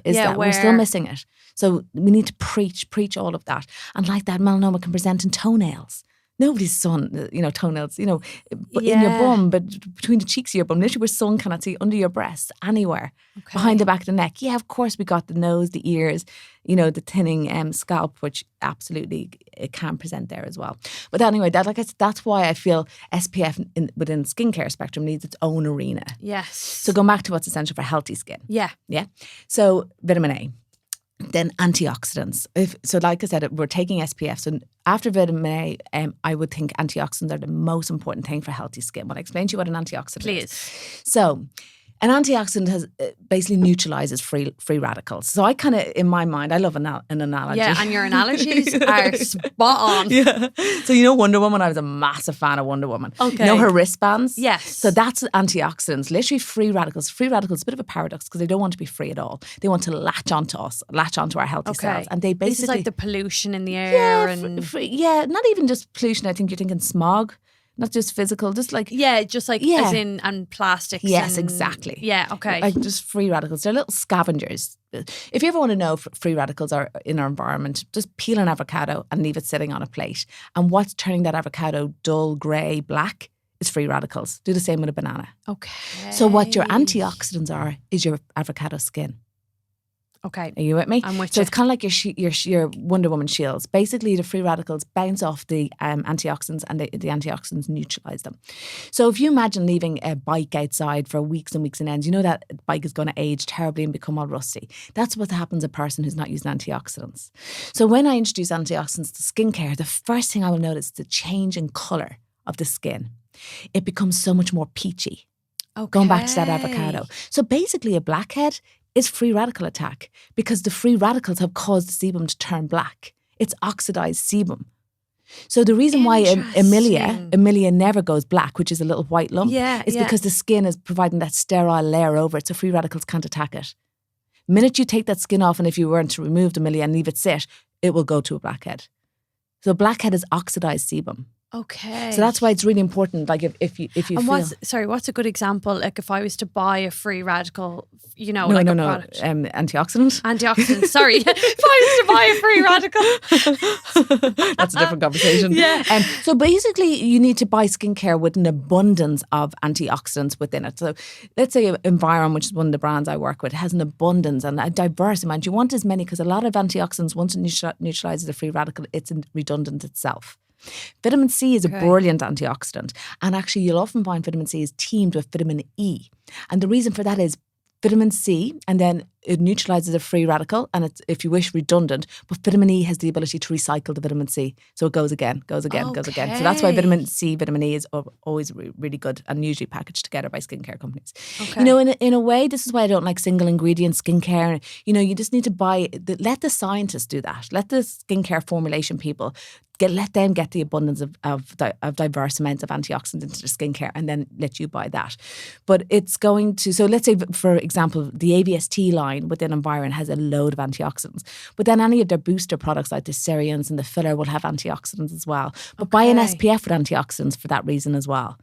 is that? We're still missing it. So we need to preach all of that. And like that, melanoma can present in toenails. Nobody's sun, toenails, but in your bum, but between the cheeks of your bum, literally where sun cannot see, under your breasts, anywhere, behind the back of the neck. Yeah, of course we got the nose, the ears, the thinning scalp, which absolutely it can present there as well. But anyway, that's why I feel SPF within skincare spectrum needs its own arena. Yes. So going back to what's essential for healthy skin. Yeah. Yeah. So vitamin A. Then antioxidants. So like I said, we're taking SPF. So after vitamin A, I would think antioxidants are the most important thing for healthy skin. Will I explain to you what an antioxidant is? Please. So an antioxidant basically neutralizes free radicals. So I kind of, in my mind, I love an analogy. Yeah, and your analogies are spot on. Yeah. So Wonder Woman, I was a massive fan of Wonder Woman. Okay. Her wristbands? Yes. So that's antioxidants, literally free radicals. Free radicals is a bit of a paradox because they don't want to be free at all. They want to latch onto us, latch onto our healthy cells. And they basically... This is like the pollution in the air. Not even just pollution. I think you're thinking smog. Not just physical, just like... Yeah, just like as in, and plastics. Yes, exactly. Yeah, okay. Like just free radicals. They're little scavengers. If you ever want to know if free radicals are in our environment, just peel an avocado and leave it sitting on a plate. And what's turning that avocado dull, grey, black is free radicals. Do the same with a banana. Okay. So what your antioxidants are is your avocado skin. Okay. Are you with me? I'm with so you. it's kind of like your Wonder Woman shields. Basically, the free radicals bounce off the antioxidants, and the antioxidants neutralise them. So if you imagine leaving a bike outside for weeks and weeks and ends, you know that bike is going to age terribly and become all rusty. That's what happens to a person who's not using antioxidants. So when I introduce antioxidants to skincare, the first thing I will notice is the change in colour of the skin. It becomes so much more peachy. Okay. Going back to that avocado. So basically a blackhead is free radical attack because the free radicals have caused the sebum to turn black. It's oxidized sebum. So the reason why Emilia never goes black, which is a little white lump, is because the skin is providing that sterile layer over it, so free radicals can't attack it. The minute you take that skin off, and if you weren't to remove the Emilia and leave it sit, it will go to a blackhead. So blackhead is oxidized sebum. Okay. So that's why it's really important. Like if you and feel. what's a good example? Like if I was to buy a free radical, No, like a product. Antioxidant. Antioxidant. Sorry, if I was to buy a free radical. That's a different conversation. Yeah. So basically, you need to buy skincare with an abundance of antioxidants within it. So let's say Environ, which is one of the brands I work with, has an abundance and a diverse amount. You want as many because a lot of antioxidants, once it neutralizes the free radical, it's redundant itself. Vitamin C is a brilliant antioxidant, and actually you'll often find vitamin C is teamed with vitamin E, and the reason for that is vitamin C, and then it neutralizes a free radical, and it's, if you wish, redundant, but vitamin E has the ability to recycle the vitamin C, so it goes again. So that's why vitamin C, vitamin E is always really good and usually packaged together by skincare companies. In a way, this is why I don't like single ingredient skincare. You just need to let the scientists do that. Let the skincare formulation people let them get the abundance of diverse amounts of antioxidants into their skincare, and then let you buy that. But it's going to, so let's say, for example, the AVST line within Environ has a load of antioxidants. But then any of their booster products like the Cerians and the filler will have antioxidants as well. But buy an SPF with antioxidants for that reason as well.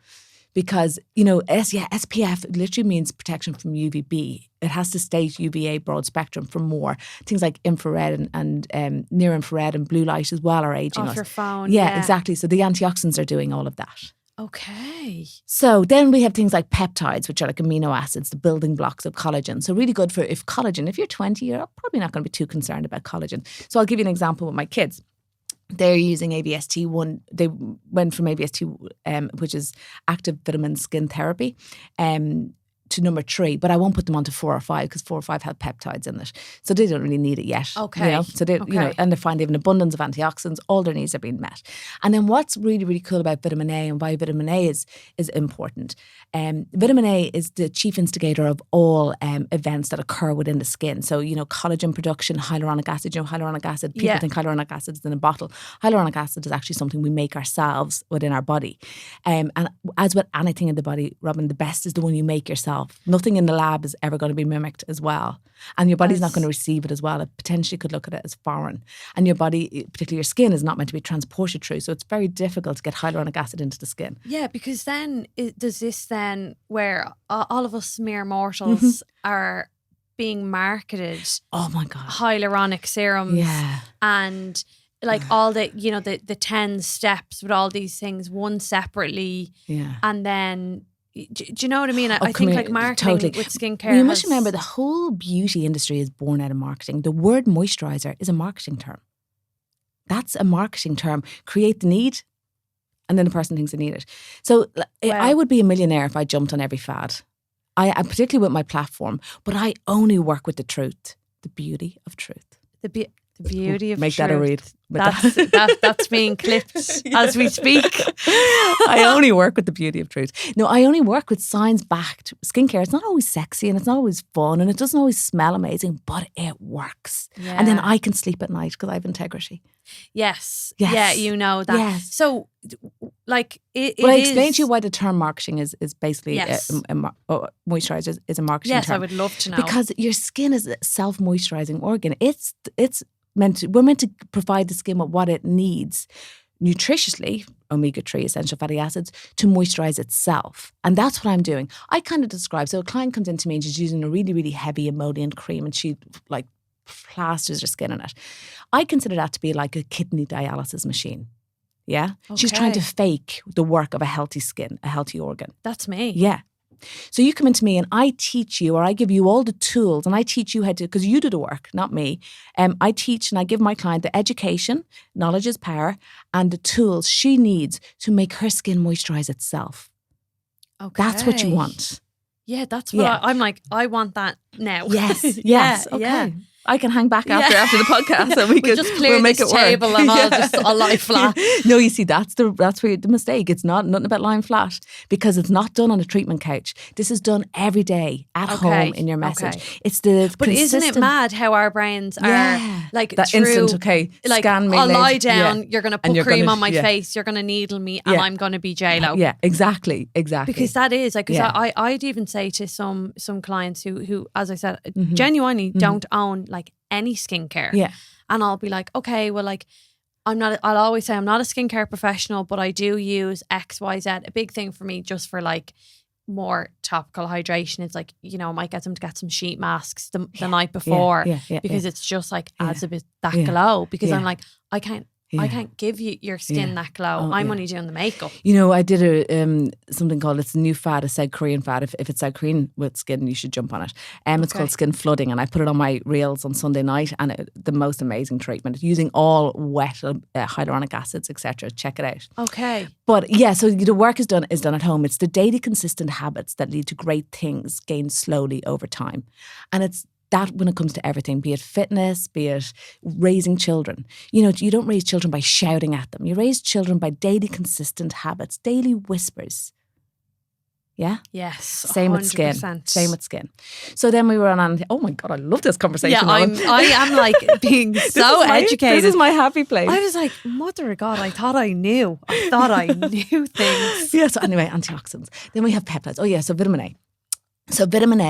Because, SPF literally means protection from UVB. It has to state UVA broad spectrum for more. Things like infrared and near infrared and blue light as well are aging us. Off your phone. Yeah, exactly. So the antioxidants are doing all of that. Okay. So then we have things like peptides, which are like amino acids, the building blocks of collagen. So really good if you're 20, you're probably not going to be too concerned about collagen. So I'll give you an example with my kids. They're using AVST1. They went from AVST, which is active vitamin skin therapy, to number 3, but I won't put them onto 4 or 5 because 4 or 5 have peptides in it, so they don't really need it yet. Okay. So they, and they find they have an abundance of antioxidants. All their needs are being met. And then what's really, really cool about vitamin A and why vitamin A is important. Vitamin A is the chief instigator of all events that occur within the skin. So collagen production, hyaluronic acid. Hyaluronic acid. People think hyaluronic acid is in a bottle. Hyaluronic acid is actually something we make ourselves within our body. And as with anything in the body, Robin, the best is the one you make yourself. Nothing in the lab is ever going to be mimicked as well. And your body's not going to receive it as well. It potentially could look at it as foreign. And your body, particularly your skin, is not meant to be transported through. So it's very difficult to get hyaluronic acid into the skin. Yeah, because then, does this then, where all of us mere mortals are being marketed, oh my God, hyaluronic serums, and like all the, the 10 steps with all these things, one separately, and then... Do you know what I mean? I think like marketing with skincare. You must remember the whole beauty industry is born out of marketing. The word moisturiser is a marketing term. That's a marketing term. Create the need, and then the person thinks they need it. So I would be a millionaire if I jumped on every fad. I particularly with my platform, but I only work with the truth, the beauty of truth. The beauty of Make truth. that a read. That's being clipped as we speak. I only work with the beauty of truth. No, I only work with science-backed skincare. It's not always sexy and it's not always fun and it doesn't always smell amazing, but it works. Yeah. And then I can sleep at night because I have integrity. Yes. Yeah, you know that. Yes. So, like, I explained to you why the term marketing is basically moisturizer is a marketing term. Yes, I would love to know. Because your skin is a self-moisturizing organ. We're meant to provide the skin with what it needs nutritiously, omega-3 essential fatty acids, to moisturize itself. And that's what I'm doing. I kind of describe, so a client comes into me and she's using a really, really heavy emollient cream and she like plasters her skin in it. I consider that to be like a kidney dialysis machine. Yeah? Okay. She's trying to fake the work of a healthy skin, a healthy organ. That's me. Yeah. So you come into me and I teach you, or I give you all the tools, and I teach you how to, because you do the work, not me. I teach and I give my client the education, knowledge is power, and the tools she needs to make her skin moisturize itself. Okay. That's what you want. Yeah, that's what I'm like, I want that now. Yes, yes. Okay. Yeah. I can hang back after the podcast and we'll just clear this table and I'll lie flat. No, you see, that's where the mistake. It's nothing about lying flat, because it's not done on a treatment couch. This is done every day at home in your message. Okay. It's but isn't it mad how our brains are like that through, instant? Okay, like scan me. I'll lie down. You're going to put cream on my face. You're going to needle me, and I'm going to be J-Lo. Yeah, exactly. Because that is like, because I'd even say to some clients who, as I said, genuinely don't own like any skincare. Yeah. And I'll be like, okay, well, like, I'll always say I'm not a skincare professional, but I do use X, Y, Z. A big thing for me, just for like more topical hydration, is like, you know, I might get them to get some sheet masks the night before, because it's just like adds a bit that glow, because I'm like, I can't give you your skin that glow. I'm only doing the makeup. You know, I did something called, it's a new fad, a South Korean fad. If it's South Korean with skin, you should jump on it. It's called skin flooding, and I put it on my reels on Sunday night, and the most amazing treatment, using all wet hyaluronic acids, etc. Check it out. Okay. But yeah, so the work is done at home. It's the daily consistent habits that lead to great things gained slowly over time. And it's that when it comes to everything, be it fitness, be it raising children. You know, you don't raise children by shouting at them. You raise children by daily consistent habits, daily whispers. Yeah? Yes. Same 100%. With skin. Same with skin. So then we were on, oh my God, I love this conversation. Yeah, I am like being so educated. This is my happy place. I was like, Mother of God, I thought I knew. I knew things. Yeah, so anyway, antioxidants. Then we have peptides. Oh yeah, so vitamin A. So vitamin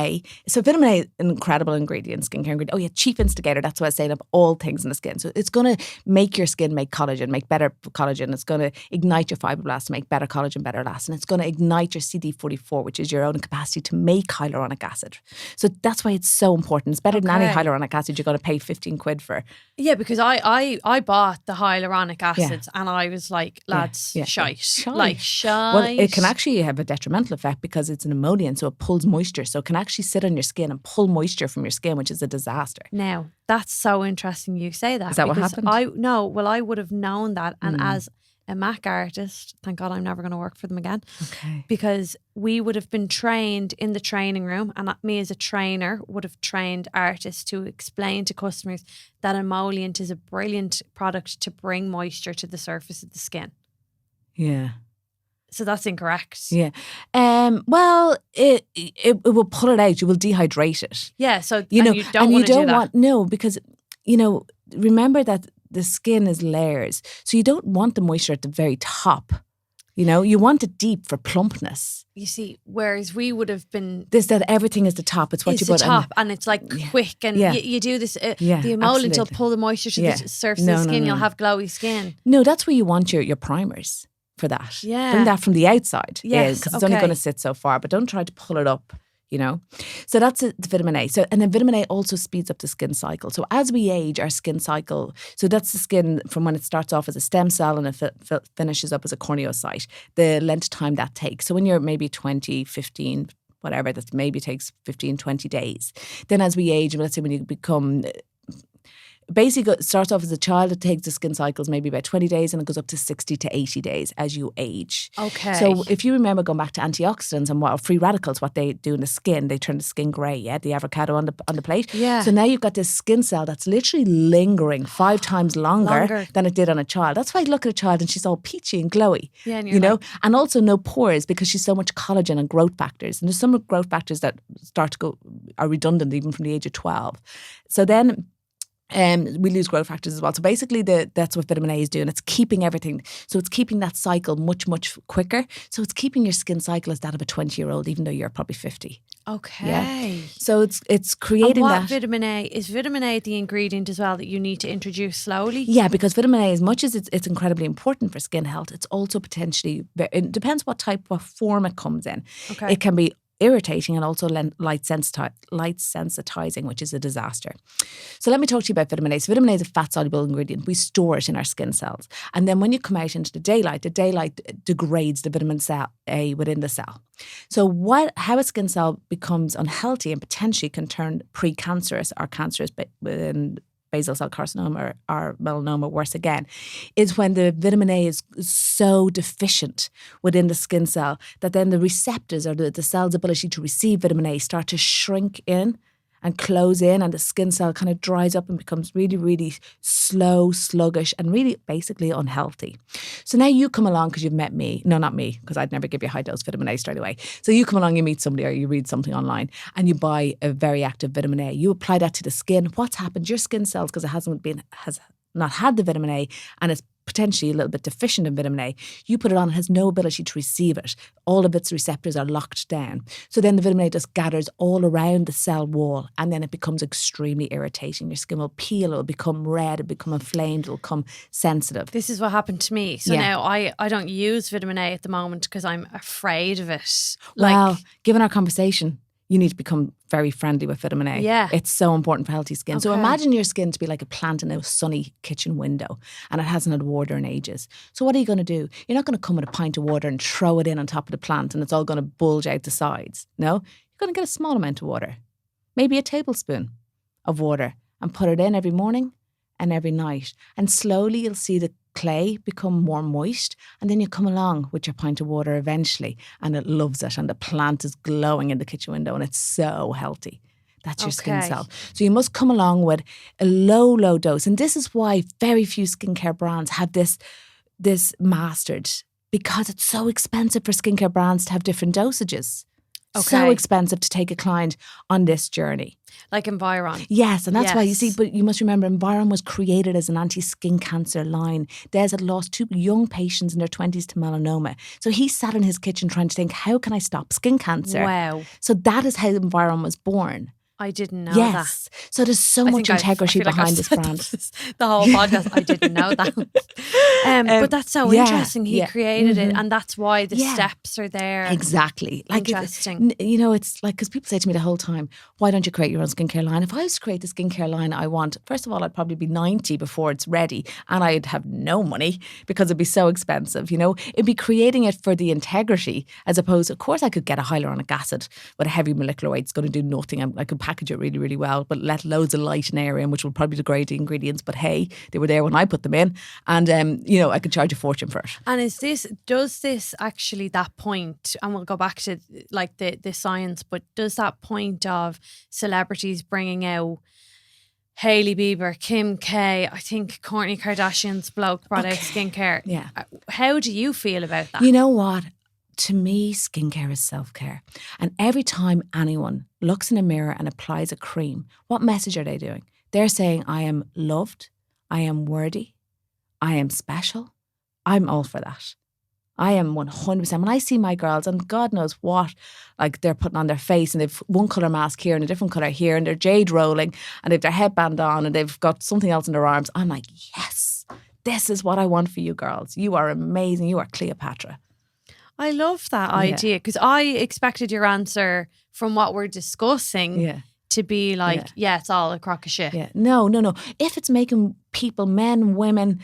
A, incredible ingredient, skincare ingredient. Oh yeah, chief instigator. That's what I say of all things in the skin. So it's going to make your skin make collagen, make better collagen. It's going to ignite your fibroblasts to make better collagen, better elastin. And it's going to ignite your CD44, which is your own capacity to make hyaluronic acid. So that's why it's so important. It's better than any hyaluronic acid you're going to pay 15 quid for. Yeah, because I bought the hyaluronic acids and I was like, lads, shite. Like shite. Well, it can actually have a detrimental effect because it's an emollient, so it pulls moisture. So it can actually sit on your skin and pull moisture from your skin, which is a disaster. Now, that's so interesting you say that. Is that what happened? I would have known that. And as a MAC artist, thank God I'm never going to work for them again. Okay. Because we would have been trained in the training room, and me as a trainer would have trained artists to explain to customers that emollient is a brilliant product to bring moisture to the surface of the skin. Yeah. So that's incorrect. Yeah. Well, it will pull it out. You will dehydrate it. Yeah. So you don't want to do that. No, because remember that the skin is layers. So you don't want the moisture at the very top. You know, you want it deep for plumpness. You see, whereas we would have been that everything is the top. It's what you put the top, and it's like quick, and you do this. The emollient will pull the moisture to the surface of the skin. You'll have glowy skin. No, that's where you want your primers. For that. Yeah. Bring that from the outside. Yes. Because it's only going to sit so far, but don't try to pull it up, you know. So that's the vitamin A. So, and then vitamin A also speeds up the skin cycle. So as we age, our skin cycle, so that's the skin from when it starts off as a stem cell and it finishes up as a corneocyte, the length of time that takes. So when you're maybe 20, 15, whatever, that maybe takes 15, 20 days. Then as we age, let's say when you become... Basically, it starts off as a child. It takes the skin cycles maybe about 20 days and it goes up to 60 to 80 days as you age. Okay. So if you remember going back to antioxidants and what free radicals, what they do in the skin, they turn the skin grey, the avocado on the plate. Yeah. So now you've got this skin cell that's literally lingering 5 times longer than it did on a child. That's why you look at a child and she's all peachy and glowy. Yeah, and you know? And also no pores because she's so much collagen and growth factors. And there's some growth factors that are redundant even from the age of 12. So then... we lose growth factors as well. So basically that's what vitamin A is doing. It's keeping everything. So it's keeping that cycle much, much quicker. So it's keeping your skin cycle as that of a 20-year-old, even though you're probably 50. Okay. Yeah? So it's creating that. Vitamin A, is vitamin A the ingredient as well that you need to introduce slowly? Yeah, because vitamin A, as much as it's incredibly important for skin health, it's also potentially, it depends what form it comes in. Okay. It can be irritating and also light sensitizing, which is a disaster. So let me talk to you about vitamin A. So vitamin A is a fat-soluble ingredient. We store it in our skin cells. And then when you come out into the daylight degrades the vitamin A within the cell. So how a skin cell becomes unhealthy and potentially can turn precancerous or cancerous within basal cell carcinoma or melanoma, worse again, is when the vitamin A is so deficient within the skin cell that then the receptors or the cell's ability to receive vitamin A start to shrink in and close in, and the skin cell kind of dries up and becomes really, really slow, sluggish, and really basically unhealthy. So now you come along because you've met me. No, not me, because I'd never give you high dose vitamin A straight away. So you come along, you meet somebody or you read something online and you buy a very active vitamin A. You apply that to the skin. What's happened? Your skin cells, because it has not had the vitamin A and it's potentially a little bit deficient in vitamin A, you put it on, it has no ability to receive it. All of its receptors are locked down. So then the vitamin A just gathers all around the cell wall and then it becomes extremely irritating. Your skin will peel, it'll become red, it'll become inflamed, it'll become sensitive. This is what happened to me. So now I don't use vitamin A at the moment because I'm afraid of it. Well, given our conversation, you need to become very friendly with vitamin A. Yeah. It's so important for healthy skin. Okay. So imagine your skin to be like a plant in a sunny kitchen window and it hasn't had water in ages. So what are you going to do? You're not going to come with a pint of water and throw it in on top of the plant and it's all going to bulge out the sides. No, you're going to get a small amount of water, maybe a tablespoon of water, and put it in every morning and every night. And slowly you'll see the clay become more moist, and then you come along with your pint of water eventually and it loves it and the plant is glowing in the kitchen window and it's so healthy. That's your skin cell. So you must come along with a low dose. And this is why very few skincare brands have this mastered, because it's so expensive for skincare brands to have different dosages. Okay. So expensive to take a client on this journey. Like Environ. Yes, and that's why you see, but you must remember Environ was created as an anti-skin cancer line. Des had lost 2 young patients in their 20s to melanoma. So he sat in his kitchen trying to think, how can I stop skin cancer? Wow. So that is how Environ was born. I didn't know that. So there's so much integrity behind this brand. The whole podcast, I didn't know that. But that's so interesting. He created it, and that's why the steps are there. Exactly. Like interesting. It's like, because people say to me the whole time, why don't you create your own skincare line? If I was to create the skincare line I want, first of all, I'd probably be 90 before it's ready, and I'd have no money because it'd be so expensive. It'd be creating it for the integrity, as opposed, of course, I could get a hyaluronic acid with a heavy molecular weight. It's going to do nothing. I could package it really, really well, but let loads of light in area, which will probably degrade the ingredients. But hey, they were there when I put them in, and I could charge a fortune for it. And does this actually, that point, and we'll go back to like the science, but does that point of celebrities bringing out Hailey Bieber, Kim K, I think Kourtney Kardashian's bloke brought out skincare. Yeah. How do you feel about that? You know what? To me, skincare is self-care. And every time anyone looks in a mirror and applies a cream, what message are they doing? They're saying, I am loved, I am worthy, I am special. I'm all for that. I am 100%. When I see my girls, and God knows what, like they're putting on their face and they've one colour mask here and a different colour here and they're jade rolling and they've their headband on and they've got something else in their arms. I'm like, yes, this is what I want for you girls. You are amazing. You are Cleopatra. I love that idea, because I expected your answer from what we're discussing to be like, it's all a crock of shit. Yeah. No. If it's making people, men, women,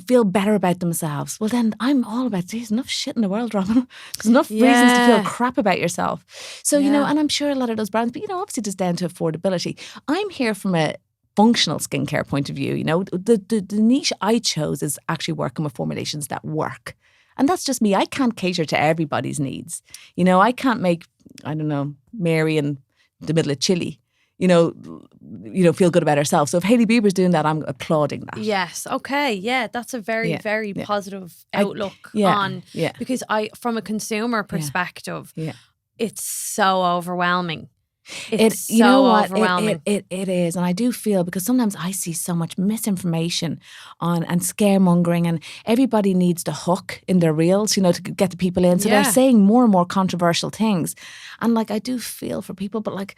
feel better about themselves, well then I'm all about, there's enough shit in the world, Robin. There's enough reasons to feel crap about yourself. So, and I'm sure a lot of those brands, but obviously just down to affordability. I'm here from a functional skincare point of view. The niche I chose is actually working with formulations that work. And that's just me. I can't cater to everybody's needs. I can't make, Mary in the middle of Chile, feel good about herself. So if Hailey Bieber's doing that, I'm applauding that. Yes. Okay. Yeah. That's a very, very positive outlook on, because from a consumer perspective, it's so overwhelming. It's so overwhelming. It is. And I do feel, because sometimes I see so much misinformation and scaremongering, and everybody needs the hook in their reels, to get the people in. So they're saying more and more controversial things. And I do feel for people, but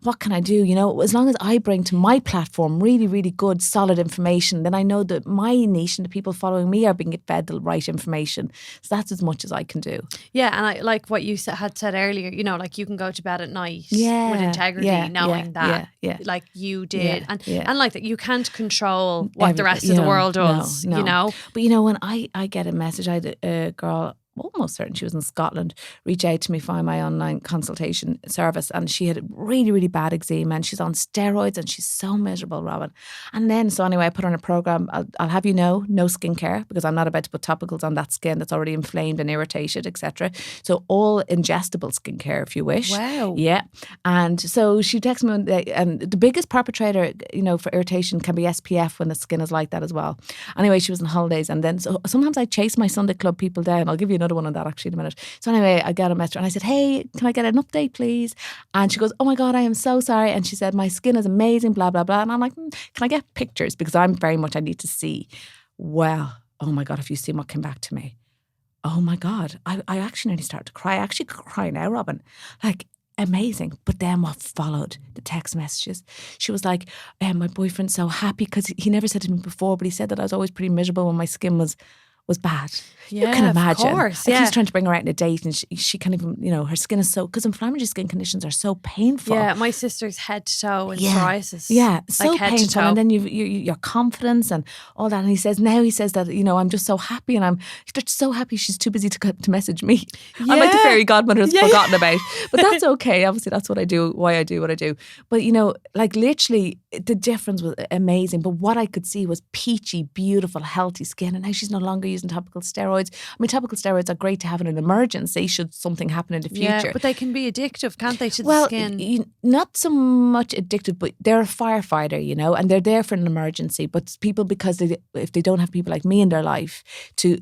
what can I do? You know, as long as I bring to my platform really, really good, solid information, then I know that my niche and the people following me are being fed the right information. So that's as much as I can do. Yeah, and I like what you had said earlier, you know, like you can go to bed at night with integrity, knowing that like you did. And like that you can't control what the rest of the world does, you know. But you know, when I get a message, I had a girl, almost certain she was in Scotland, reach out to me via my online consultation service, and she had really, really bad eczema and she's on steroids and she's so miserable, Robin. And then, so anyway, I put her on a program. I'll have you know, no skincare, because I'm not about to put topicals on that skin that's already inflamed and irritated, etc. So all ingestible skincare, if you wish. Wow. Yeah. And so she texted me one day, and the biggest perpetrator, you know, for irritation can be SPF when the skin is like that as well. Anyway, she was on holidays, and then so sometimes I chase my Sunday club people down. I'll give you another one on that actually in a minute. So anyway, I got a message and I said, hey, can I get an update please? And she goes, oh my God, I am so sorry. And she said, my skin is amazing, blah, blah, blah. And I'm like, can I get pictures? Because I'm very much, I need to see. Well, oh my God, if you see what came back to me. Oh my God, I actually nearly started to cry. I actually could cry now, Robin. Like, amazing. But then what followed, the text messages, she was like, my boyfriend's so happy because he never said to me before, but he said that I was always pretty miserable when my skin was bad. Yeah, you can imagine. Of course, like he's trying to bring her out on a date and she can't even, you know, her skin is so, because inflammatory skin conditions are so painful. Yeah, my sister's head to toe in psoriasis. Yeah, so like painful. And then your confidence and all that. And he says that, you know, I'm just so happy, and I'm just so happy she's too busy to message me. Yeah. I'm like the fairy godmother has forgotten about. But that's okay. Obviously, that's what I do, why I do what I do. But, you know, like literally the difference was amazing. But what I could see was peachy, beautiful, healthy skin. And now she's no longer using topical steroids. I mean, topical steroids are great to have in an emergency should something happen in the future. Yeah, but they can be addictive, can't they, to the skin? Not so much addictive, but they're a firefighter, you know, and they're there for an emergency. But people, because if they don't have people like me in their life to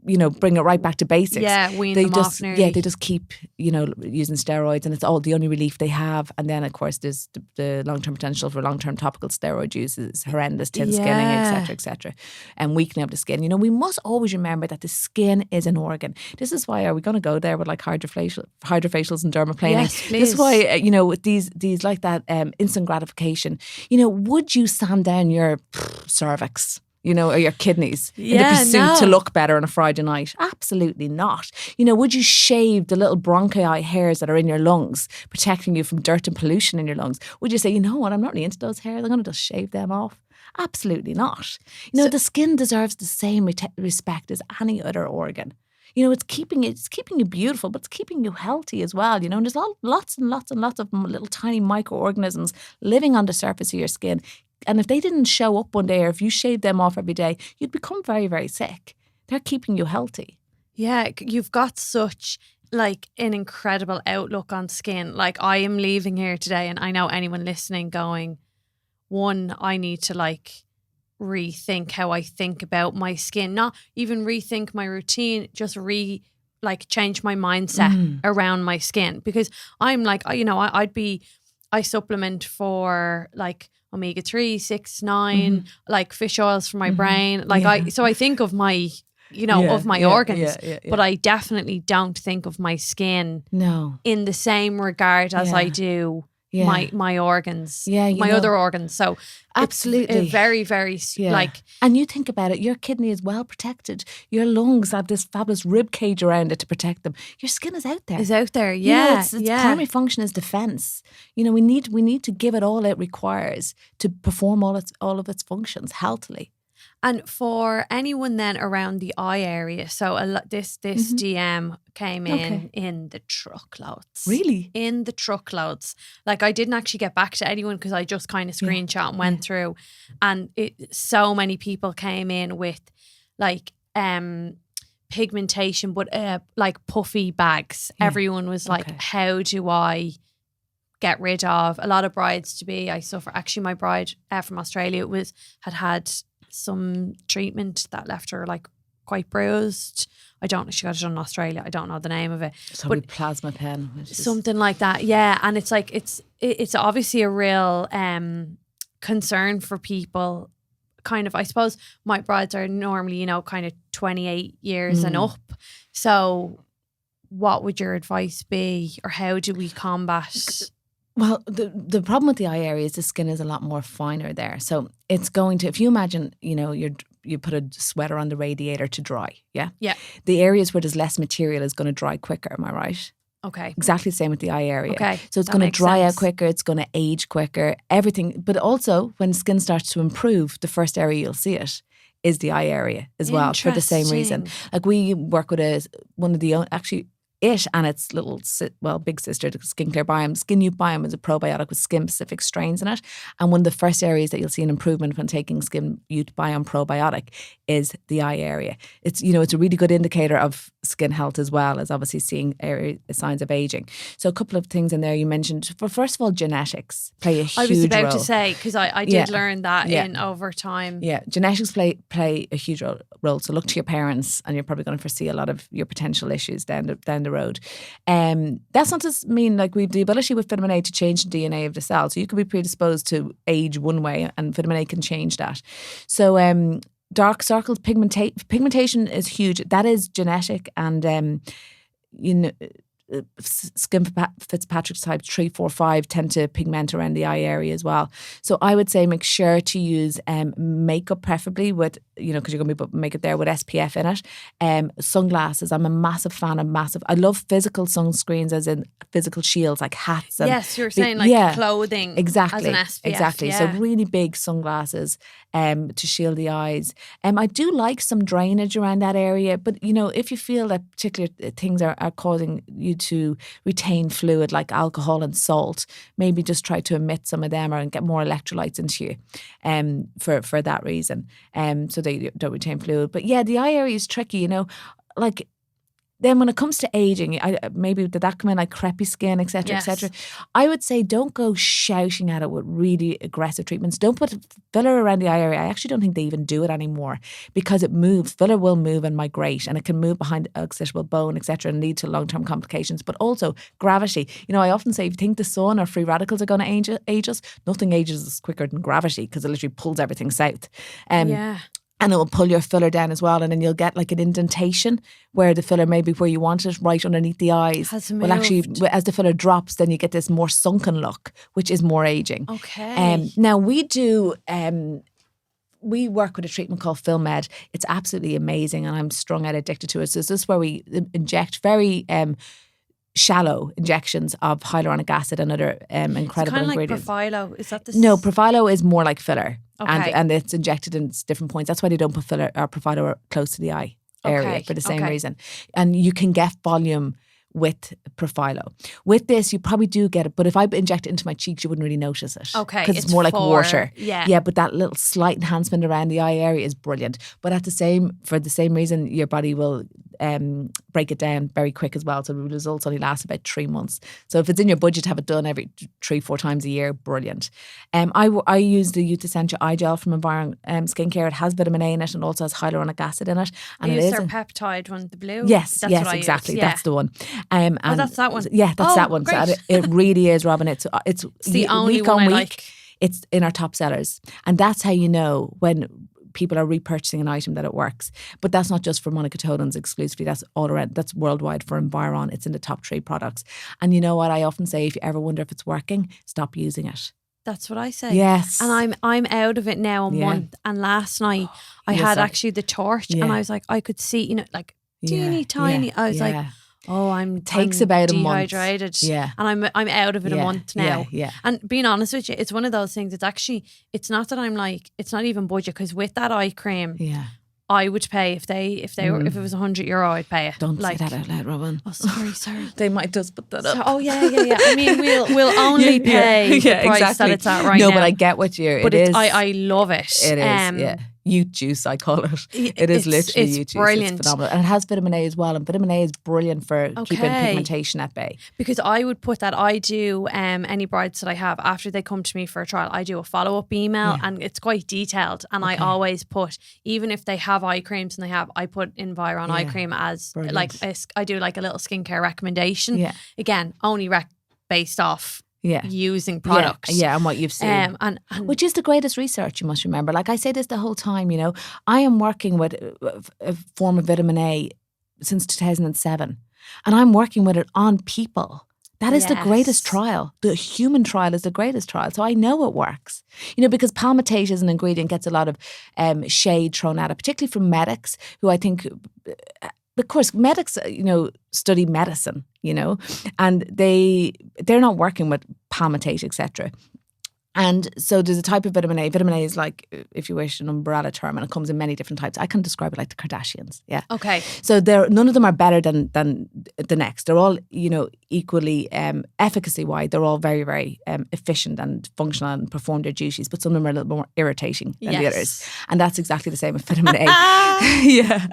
you know, bring it right back to basics. Yeah, wean them off nearly. Yeah, they just keep, you know, using steroids, and it's all the only relief they have. And then, of course, there's the long-term potential for long-term topical steroid use is horrendous, thin skinning, etc., and weakening of the skin. You know, we must always remember that the skin is an organ. This is why, are we going to go there with like hydrofacials and dermaplaning? Yes, please. This is why, you know, with these like that instant gratification, you know, would you sand down your cervix? You know, or your kidneys in the pursuit to look better on a Friday night? Absolutely not. You know, would you shave the little bronchi hairs that are in your lungs, protecting you from dirt and pollution in your lungs? Would you say, you know what, I'm not really into those hairs, I'm going to just shave them off? Absolutely not. You know, the skin deserves the same respect as any other organ. You know, it's keeping you beautiful, but it's keeping you healthy as well, you know. And there's lots and lots and lots of little tiny microorganisms living on the surface of your skin. And if they didn't show up one day, or if you shaved them off every day, you'd become very, very sick. They're keeping you healthy. Yeah, you've got such like an incredible outlook on skin. Like, I am leaving here today, and I know anyone listening going, one, I need to like rethink how I think about my skin, not even rethink my routine, just change my mindset around my skin, because I'm like, you know, I supplement for like omega-3, 6, 9, like fish oils for my brain. Like I think of my, you know, of my organs, but I definitely don't think of my skin in the same regard as I do my organs, my other organs. So absolutely, it's very, very like. And you think about it, your kidney is well protected. Your lungs have this fabulous rib cage around it to protect them. Your skin is out there. Yeah. You know, its primary function is defense. You know, we need to give it all it requires to perform all of its functions healthily. And for anyone then around the eye area, so this DM came in the truckloads. Really? In the truckloads. Like, I didn't actually get back to anyone because I just kind of screenshot and went through. And so many people came in with like pigmentation, but like puffy bags. Yeah. Everyone was like, how do I get rid of? A lot of brides to be, I suffer. Actually, my bride from Australia had some treatment that left her like quite bruised. I don't know, she got it done in Australia. I don't know the name of it. So but plasma pen. Something like that. Yeah. And it's like, it's obviously a real concern for people. Kind of, I suppose my brides are normally, you know, kind of 28 years and up. So what would your advice be, or how do we combat? Well, the problem with the eye area is the skin is a lot more finer there. So it's going to, if you imagine, you put a sweater on the radiator to dry, yeah? Yeah. The areas where there's less material is going to dry quicker, am I right? Okay. Exactly the same with the eye area. Okay. So it's going to dry out quicker, it's going to age quicker, everything. But also, when skin starts to improve, the first area you'll see it is the eye area as well, for the same reason. Like we work with one of the, actually, it and its little, big sister, the Skincare Biome. Skin Youth Biome is a probiotic with skin-specific strains in it. And one of the first areas that you'll see an improvement when taking Skin Youth Biome probiotic is the eye area. It's, it's a really good indicator of skin health as well as obviously seeing signs of aging. So a couple of things in there you mentioned. First of all, genetics play a huge role. I was about to say, because I did learn that in over time. Yeah, genetics play a huge role. So look to your parents, and you're probably going to foresee a lot of your potential issues down the road. That's not to mean like we've the ability with vitamin A to change the DNA of the cell. So you could be predisposed to age one way, and vitamin A can change that. So dark circles, pigmentation is huge. That is genetic, and skin Fitzpatrick's type 3, 4, 5 tend to pigment around the eye area as well. So I would say make sure to use makeup, preferably with, because you're going to be putting makeup there with SPF in it. Sunglasses. I'm a massive fan of I love physical sunscreens, as in physical shields, like hats. And yes, you're saying clothing. Exactly. As an SPF. Exactly. Yeah. So really big sunglasses to shield the eyes. I do like some drainage around that area, but if you feel that particular things are causing you to retain fluid like alcohol and salt, maybe just try to omit some of them and get more electrolytes into you for that reason, so they don't retain fluid. But yeah, the eye area is tricky, like then when it comes to aging, maybe did that come in like crepey skin, etc., etc. I would say don't go shouting at it with really aggressive treatments. Don't put filler around the eye area. I actually don't think they even do it anymore because it moves. Filler will move and migrate, and it can move behind occipital bone, etc., and lead to long-term complications. But also gravity. I often say if you think the sun or free radicals are going to age us, nothing ages us quicker than gravity because it literally pulls everything south. And it will pull your filler down as well, and then you'll get like an indentation where the filler may be where you want it, right underneath the eyes. Well, actually, as the filler drops, then you get this more sunken look, which is more aging. Okay. Now we do. We work with a treatment called FilmMed. It's absolutely amazing, and I'm strung out addicted to it. So this is where we inject very shallow injections of hyaluronic acid and other incredible ingredients. Like Profilo. Is that the No, Profilo is more like filler. Okay. And it's injected in different points. That's why they don't put filler or Profilo close to the eye area for the same reason. And you can get volume with Profilo. With this, you probably do get it, but if I inject it into my cheeks, you wouldn't really notice it. Okay. Because it's more like water. Yeah, but that little slight enhancement around the eye area is brilliant. But for the same reason, your body will break it down very quick as well. So the results only last about 3 months. So if it's in your budget to have it done every 3-4 times a year, brilliant. I use the Youth Essential Eye Gel from Environ Skincare. It has vitamin A in it and also has hyaluronic acid in it. And you it use is their peptide one, the blue? Yes, exactly. That's the one. And that's that one? Yeah, that's that one. Great. So it really is, Robin. It's the only week one on I week. like. It's in our top sellers. And that's how you know when people are repurchasing an item that it works. But that's not just for Monica Tolan's exclusively. That's all around. That's worldwide for Environ. It's in the top 3 products. And you know what I often say, if you ever wonder if it's working, stop using it. That's what I say. Yes. And I'm out of it now a month. And last night I had actually the torch and I was like, I could see, like teeny tiny. I was like, oh, I'm about dehydrated. A month. Yeah. And I'm out of it a month now. Yeah. And being honest with you, it's one of those things. It's not that I'm like, it's not even budget, because with that eye cream, I would pay if it was €100, I'd pay it. Don't say that out loud, Robin. Oh, sorry. They might just put that up. Oh yeah. I mean, we'll only pay the price that it's at right now. No, but I get what you're. But I love it. It is. Youth juice, I call it. It is literally youth juice. Brilliant. It's phenomenal. And it has vitamin A as well. And vitamin A is brilliant for keeping pigmentation at bay. Because I would put that, I do any brides that I have, after they come to me for a trial, I do a follow-up email and it's quite detailed. And I always put, even if they have eye creams I put Environ eye cream as brilliant. I do like a little skincare recommendation. Yeah. Again, only based off using products. And what you've seen. And which is the greatest research, you must remember. Like I say this the whole time, I am working with a form of vitamin A since 2007. And I'm working with it on people That is the greatest trial. The human trial is the greatest trial. So I know it works. Because palmitate as an ingredient gets a lot of shade thrown at it, particularly from medics who I think, of course, medics, study medicine, and they're not working with palmitate, etc. And so there's a type of vitamin A. Vitamin A is like, if you wish, an umbrella term, and it comes in many different types. I can describe it like the Kardashians. Yeah. Okay. So none of them are better than the next. They're all, equally efficacy-wise. They're all very, very efficient and functional and perform their duties. But some of them are a little more irritating than the others. And that's exactly the same with vitamin A. Yeah.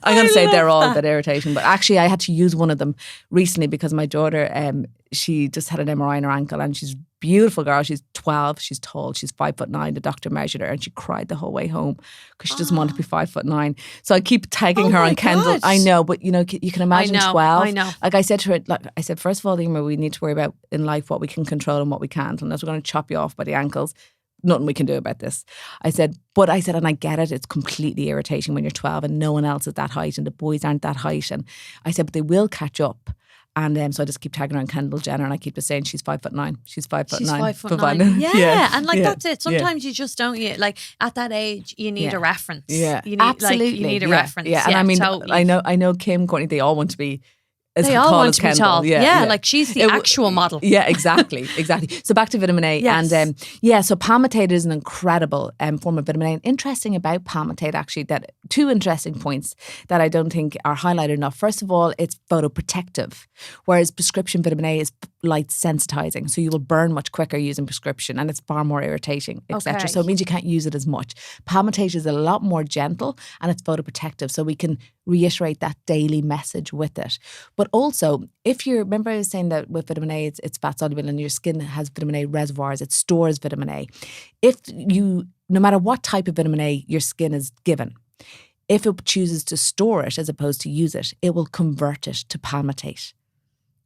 I'm going to say they're all a bit irritating. But actually, I had to use one of them recently because my daughter, she just had an MRI in her ankle, and she's beautiful girl. She's 12. She's tall. She's 5'9". The doctor measured her, and she cried the whole way home because she doesn't want to be 5'9". So I keep tagging her on Kendall. I know, but you can imagine 12. I know. Like I said to her, first of all, Emer, we need to worry about in life what we can control and what we can't. Unless we're going to chop you off by the ankles, nothing we can do about this. I said, and I get it. It's completely irritating when you're 12 and no one else is that height and the boys aren't that height. And I said, but they will catch up. And so I just keep tagging her on Kendall Jenner, and I keep just saying she's 5'9". She's 5'9". She's 5'9". Yeah. And that's it. Sometimes you just don't. Like at that age, you need a reference. Yeah, you need, absolutely. You need a reference. Yeah, and I mean, totally. I know Kim, Courtney, they all want to be. They all want to be tall. Yeah, like she's the actual model. Yeah, exactly. So back to vitamin A. Yes. And so palmitate is an incredible form of vitamin A. And interesting about palmitate, actually, that two interesting points that I don't think are highlighted enough. First of all, it's photoprotective, whereas prescription vitamin A is light sensitizing. So you will burn much quicker using prescription, and it's far more irritating, etc. Okay. So it means you can't use it as much. Palmitate is a lot more gentle, and it's photoprotective. So we can reiterate that daily message with it. But also, remember I was saying that with vitamin A, it's fat soluble and your skin has vitamin A reservoirs, it stores vitamin A. No matter what type of vitamin A your skin is given, if it chooses to store it as opposed to use it, it will convert it to palmitate.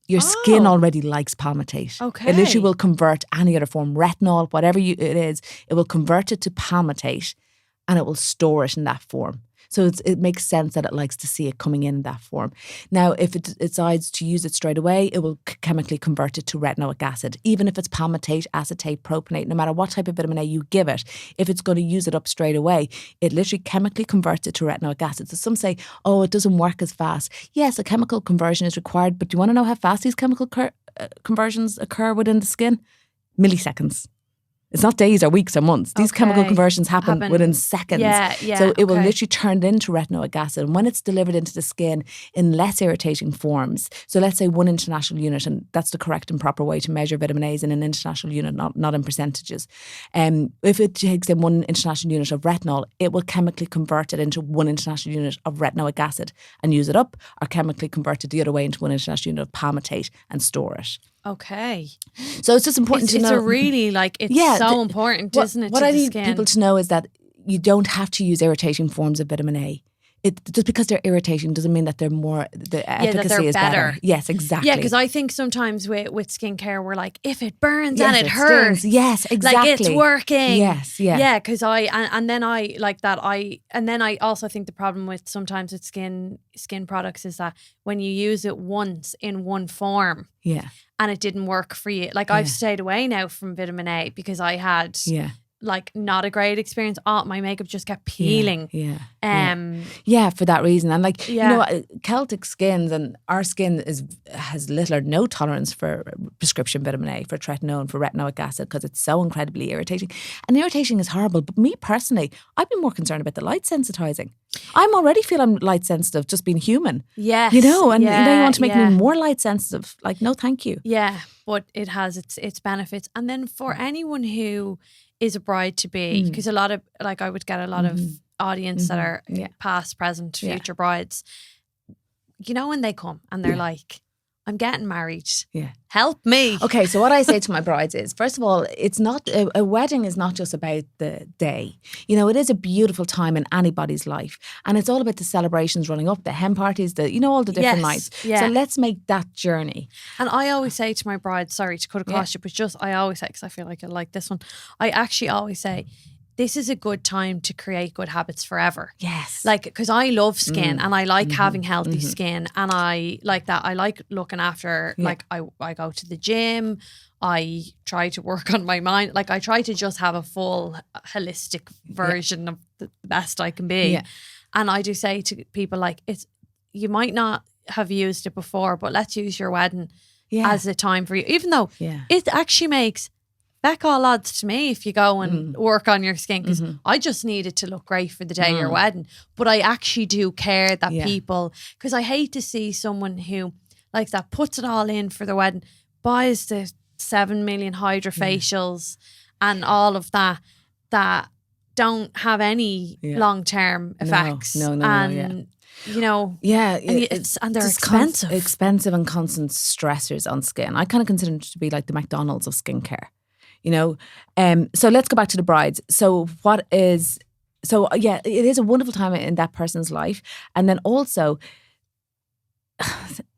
Your skin already likes palmitate. Okay. It literally will convert any other form, retinol, whatever it is, it will convert it to palmitate and it will store it in that form. So it makes sense that it likes to see it coming in that form. Now, if it decides to use it straight away, it will chemically convert it to retinoic acid. Even if it's palmitate, acetate, propionate, no matter what type of vitamin A you give it, if it's going to use it up straight away, it literally chemically converts it to retinoic acid. So some say, it doesn't work as fast. Yes, a chemical conversion is required, but do you want to know how fast these chemical conversions occur within the skin? Milliseconds. It's not days or weeks or months. These chemical conversions happen within seconds. Yeah, so it will literally turn into retinoic acid. And when it's delivered into the skin in less irritating forms, so let's say 1 international unit, and that's the correct and proper way to measure vitamin A's in an international unit, not in percentages. If it takes in 1 international unit of retinol, it will chemically convert it into 1 international unit of retinoic acid and use it up, or chemically convert it the other way into 1 international unit of palmitate and store it. Okay. So it's just important to know. It's a really, so important, isn't it? What I need people to know is that you don't have to use irritating forms of vitamin A. Just because they're irritating doesn't mean that they're more, the efficacy is better. Yes, exactly. Yeah, because I think sometimes with skincare, we're like, if it burns and it hurts. Yes, exactly. Like it's working. Yes, yeah. Yeah, because and then I like that. And then I also think the problem with sometimes with skin products is that when you use it once in one form. Yeah. And it didn't work for you. Like I've stayed away now from vitamin A because I had not a great experience. My makeup just kept peeling. Yeah, for that reason. And Celtic skins and our skin has little or no tolerance for prescription vitamin A, for tretinoin, for retinoic acid, because it's so incredibly irritating. And irritating is horrible. But me personally, I've been more concerned about the light sensitizing. I'm already feeling light sensitive, just being human. Yes. And you want to make me more light sensitive. Like, no, thank you. Yeah, but it has its benefits. And then for anyone who is a bride to be, because a lot of, I would get a lot of audience that are past, present, future brides, when they come and they're like, I'm getting married. Yeah. Help me. Okay, so what I say to my brides is, first of all, it's not, a wedding is not just about the day. It is a beautiful time in anybody's life. And it's all about the celebrations running up, the hen parties, all the different nights. Yeah. So let's make that journey. And I always say to my brides, sorry to cut across you, but I always say, because I feel like I like this one, I actually always say, this is a good time to create good habits forever. Yes. Like, because I love skin and I like having healthy skin, and I like that. I like looking after, like I go to the gym. I try to work on my mind. Like, I try to just have a full holistic version of the best I can be. Yeah. And I do say to people, like, you might not have used it before, but let's use your wedding as a time for you. Even though it actually makes feck all odds to me if you go and work on your skin, because I just need it to look great for the day of your wedding. But I actually do care that people, because I hate to see someone who, like that, puts it all in for the wedding, buys the 7 million hydrofacials and all of that don't have any long-term effects. No. You know, and they're expensive and constant stressors on skin. I kind of consider it to be like the McDonald's of skincare, you know. So let's go back to the brides. So it is a wonderful time in that person's life, and then also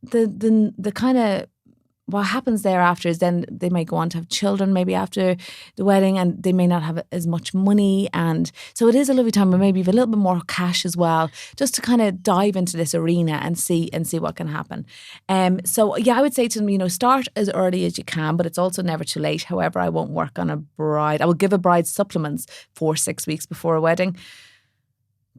the kind of what happens thereafter is then they may go on to have children maybe after the wedding, and they may not have as much money. And so it is a lovely time, but maybe have a little bit more cash as well, just to kind of dive into this arena and see what can happen. So I would say to them, you know, start as early as you can, but it's also never too late. However, I won't work on a bride. I will give a bride supplements 4-6 weeks before a wedding.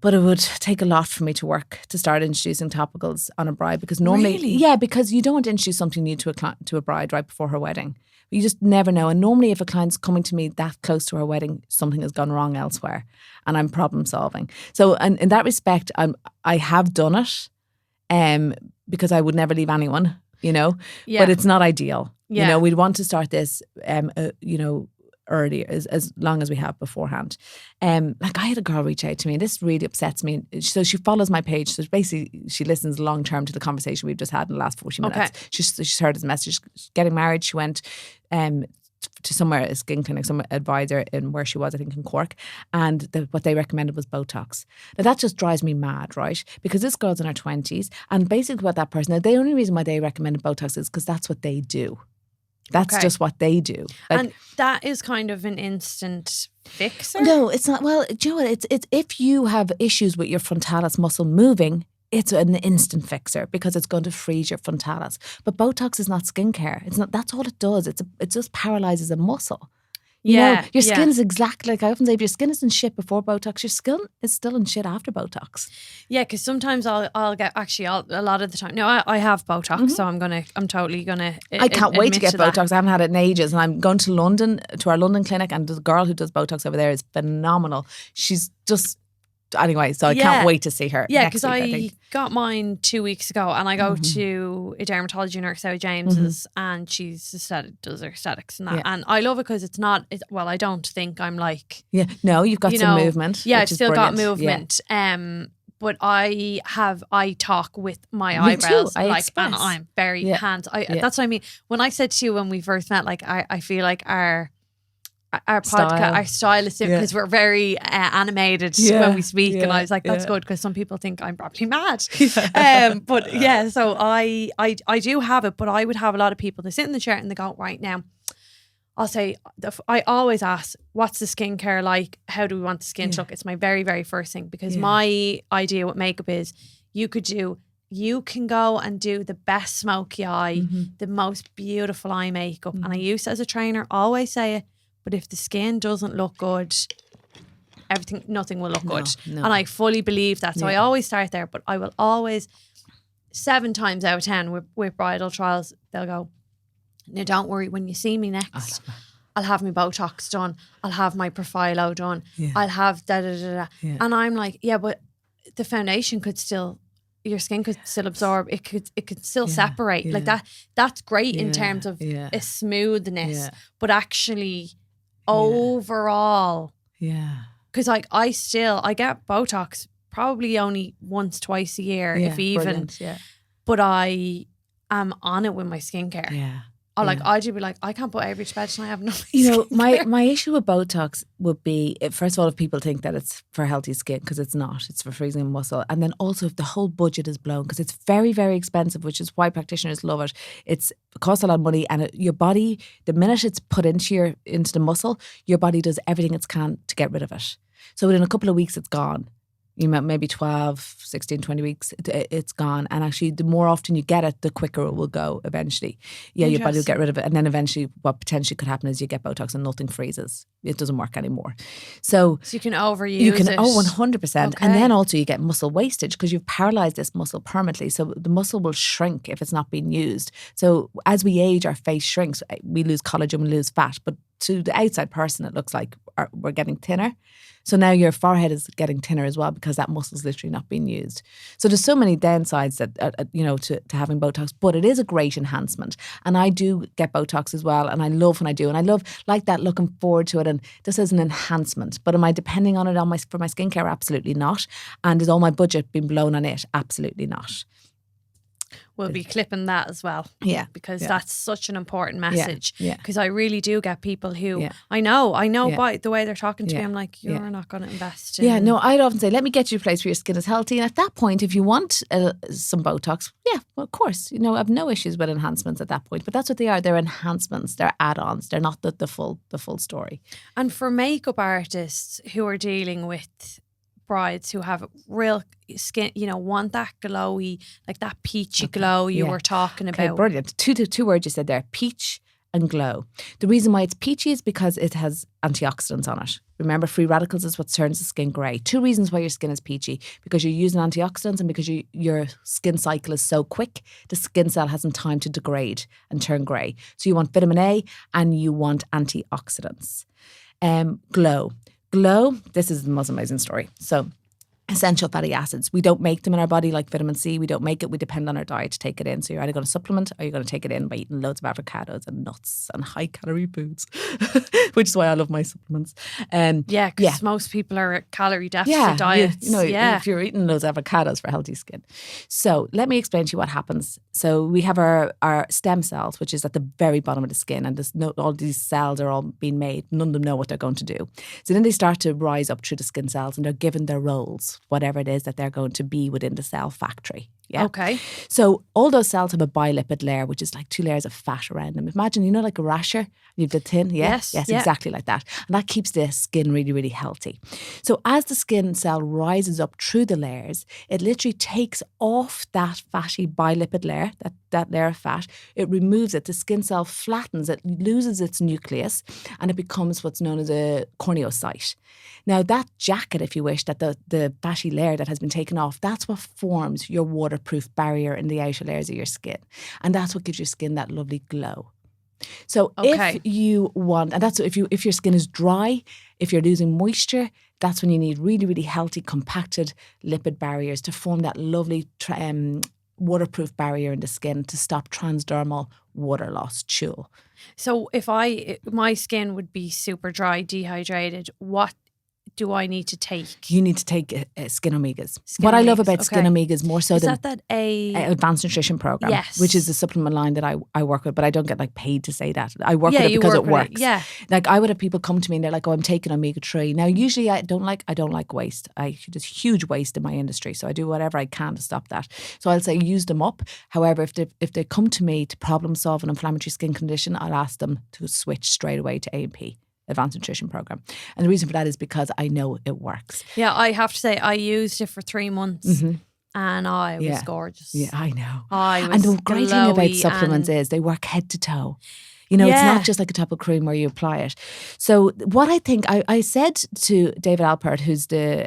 But it would take a lot for me to start introducing topicals on a bride, because normally, because you don't want to introduce something new to a bride right before her wedding. You just never know. And normally, if a client's coming to me that close to her wedding, something has gone wrong elsewhere, and I'm problem solving. So, and in that respect, I have done it, because I would never leave anyone, you know. Yeah. But it's not ideal. Yeah. You know, we'd want to start this, you know, earlier, as long as we have beforehand. Like, I had a girl reach out to me, and this really upsets me. So she follows my page. So basically, she listens long term to the conversation we've just had in the last 40 minutes. Okay. She's heard his message. She's getting married. She went to somewhere, a skin clinic, some advisor in where she was, I think in Cork, and what they recommended was Botox. Now that just drives me mad, right? Because this girl's in her 20s, and basically what that person, the only reason why they recommended Botox is because that's what they do. That's just what they do. Like, and that is kind of an instant fixer? No, it's not. Well, do you know what? It's if you have issues with your frontalis muscle moving, it's an instant fixer, because it's going to freeze your frontalis. But Botox is not skincare. It's not. That's all it does. It just paralyzes a muscle. You know, your skin is exactly like I often say, if your skin is in shit before Botox, your skin is still in shit after Botox. Yeah, because sometimes I'll get, actually, a lot of the time. No, I have Botox, so I'm totally gonna. I can't wait to get Botox. I haven't had it in ages, and I'm going to London, to our London clinic, and the girl who does Botox over there is phenomenal. She's just. Anyway, so I can't wait to see her. Yeah, because I got mine 2 weeks ago, and I go to a dermatology nurse out James's, and she's does her aesthetics and that. Yeah. And I love it because it's not, well, I don't think I'm like... Yeah, no, you've got some movement. Yeah, I've still got movement. Yeah. But I talk with my eyebrows, like, and I'm very hands. That's what I mean. When I said to you when we first met, like, I feel like our podcast, our style is different, because we're very animated when we speak, and I was like, that's good, because some people think I'm probably mad. But so I do have it, but I would have a lot of people, they sit in the chair and they go, right now, I'll say, I always ask, what's the skincare like? How do we want the skin to look? It's my very, very first thing, because my idea with makeup is you can go and do the best smoky eye, the most beautiful eye makeup. And I used to, as a trainer, always say it, but if the skin doesn't look good, nothing will look good. No. And I fully believe that. So I always start there, but I will always, 7 times out of 10 with bridal trials, they'll go, now don't worry, when you see me next, I'll have my Botox done. I'll have my Profilo done. Yeah. I'll have da-da-da-da. Yeah. And I'm like, but the foundation could still... your skin could still absorb. It could still separate. Like that's great in terms of a smoothness, but actually overall, because like I get Botox probably only once, twice a year, if even. But I am on it with my skincare. Oh, like I'd be like, I can't put Avery to bed tonight. I have no. My issue with Botox would be, first of all, if people think that it's for healthy skin, because it's not. It's for freezing muscle. And then also if the whole budget is blown, because it's very, very expensive, which is why practitioners love it. It costs a lot of money, and your body, the minute it's put into the muscle, your body does everything it can to get rid of it. So within a couple of weeks, it's gone. You maybe 12, 16, 20 weeks, it's gone. And actually, the more often you get it, the quicker it will go eventually. Yeah, your body will get rid of it. And then eventually what potentially could happen is you get Botox and nothing freezes. It doesn't work anymore. So you can overuse it. Oh, 100%. Okay. And then also you get muscle wastage because you've paralyzed this muscle permanently. So the muscle will shrink if it's not being used. So as we age, our face shrinks. We lose collagen, we lose fat. But to the outside person, it looks like we're getting thinner. So now your forehead is getting thinner as well because that muscle is literally not being used. So there's so many downsides that to having Botox, but it is a great enhancement. And I do get Botox as well, and I love when I do, and I love like that, looking forward to it. And this is an enhancement. But am I depending on it for my skincare? Absolutely not. And is all my budget being blown on it? Absolutely not. We'll be clipping that as well. Yeah. Because that's such an important message. Yeah. Because I really do get people who, I know by the way they're talking to me, I'm like, you're not going to invest in. Yeah, no, I'd often say, let me get you to a place where your skin is healthy. And at that point, if you want some Botox, well, of course, I have no issues with enhancements at that point. But that's what they are. They're enhancements. They're add-ons. They're not the full story. And for makeup artists who are dealing with brides who have real skin, want that glowy, like that peachy glow you were talking about. Okay, brilliant. Two words you said there, peach and glow. The reason why it's peachy is because it has antioxidants on it. Remember, free radicals is what turns the skin grey. Two reasons why your skin is peachy: because you're using antioxidants and because your skin cycle is so quick, the skin cell hasn't time to degrade and turn grey. So you want vitamin A and you want antioxidants. Glow, this is the most amazing story. So essential fatty acids. We don't make them in our body like vitamin C. We don't make it. We depend on our diet to take it in. So you're either going to supplement or you're going to take it in by eating loads of avocados and nuts and high calorie foods, which is why I love my supplements. Because most people are at calorie deficit diets. If you're eating those avocados for healthy skin. So let me explain to you what happens. So we have our stem cells, which is at the very bottom of the skin, and all these cells are all being made. None of them know what they're going to do. So then they start to rise up through the skin cells, and they're given their roles, whatever it is that they're going to be within the cell factory. Yeah. Okay. So all those cells have a bilipid layer, which is like 2 layers of fat around them. Imagine, like a rasher, you've the thin. Yeah? Yes. Exactly like that. And that keeps the skin really, really healthy. So as the skin cell rises up through the layers, it literally takes off that fatty bilipid layer, that layer of fat. It removes it. The skin cell flattens. It loses its nucleus, and it becomes what's known as a corneocyte. Now that jacket, if you wish, that the fatty layer that has been taken off, that's what forms your waterproof barrier in the outer layers of your skin. And that's what gives your skin that lovely glow. So if you want, and that's if your skin is dry, if you're losing moisture, that's when you need really, really healthy, compacted lipid barriers to form that lovely waterproof barrier in the skin to stop transdermal water loss, chul. So if my skin would be super dry, dehydrated, what do I need to take? You need to take Skin Omegas. What I love about Skin Omegas more so than that a advanced nutrition program, yes, which is the supplement line that I work with, but I don't get paid to say that. I work with it because it works. I would have people come to me and they're like, "Oh, I'm taking Omega-3." Now, usually I don't like waste. There's huge waste in my industry, so I do whatever I can to stop that. So I'll say use them up. However, if they come to me to problem solve an inflammatory skin condition, I'll ask them to switch straight away to A&P. Advanced Nutrition Program. And the reason for that is because I know it works. Yeah, I have to say I used it for 3 months and I was gorgeous. Yeah, I know. And the great thing about supplements is they work head to toe. It's not just like a topical cream where you apply it. So what I think, I said to David Alpert, who's the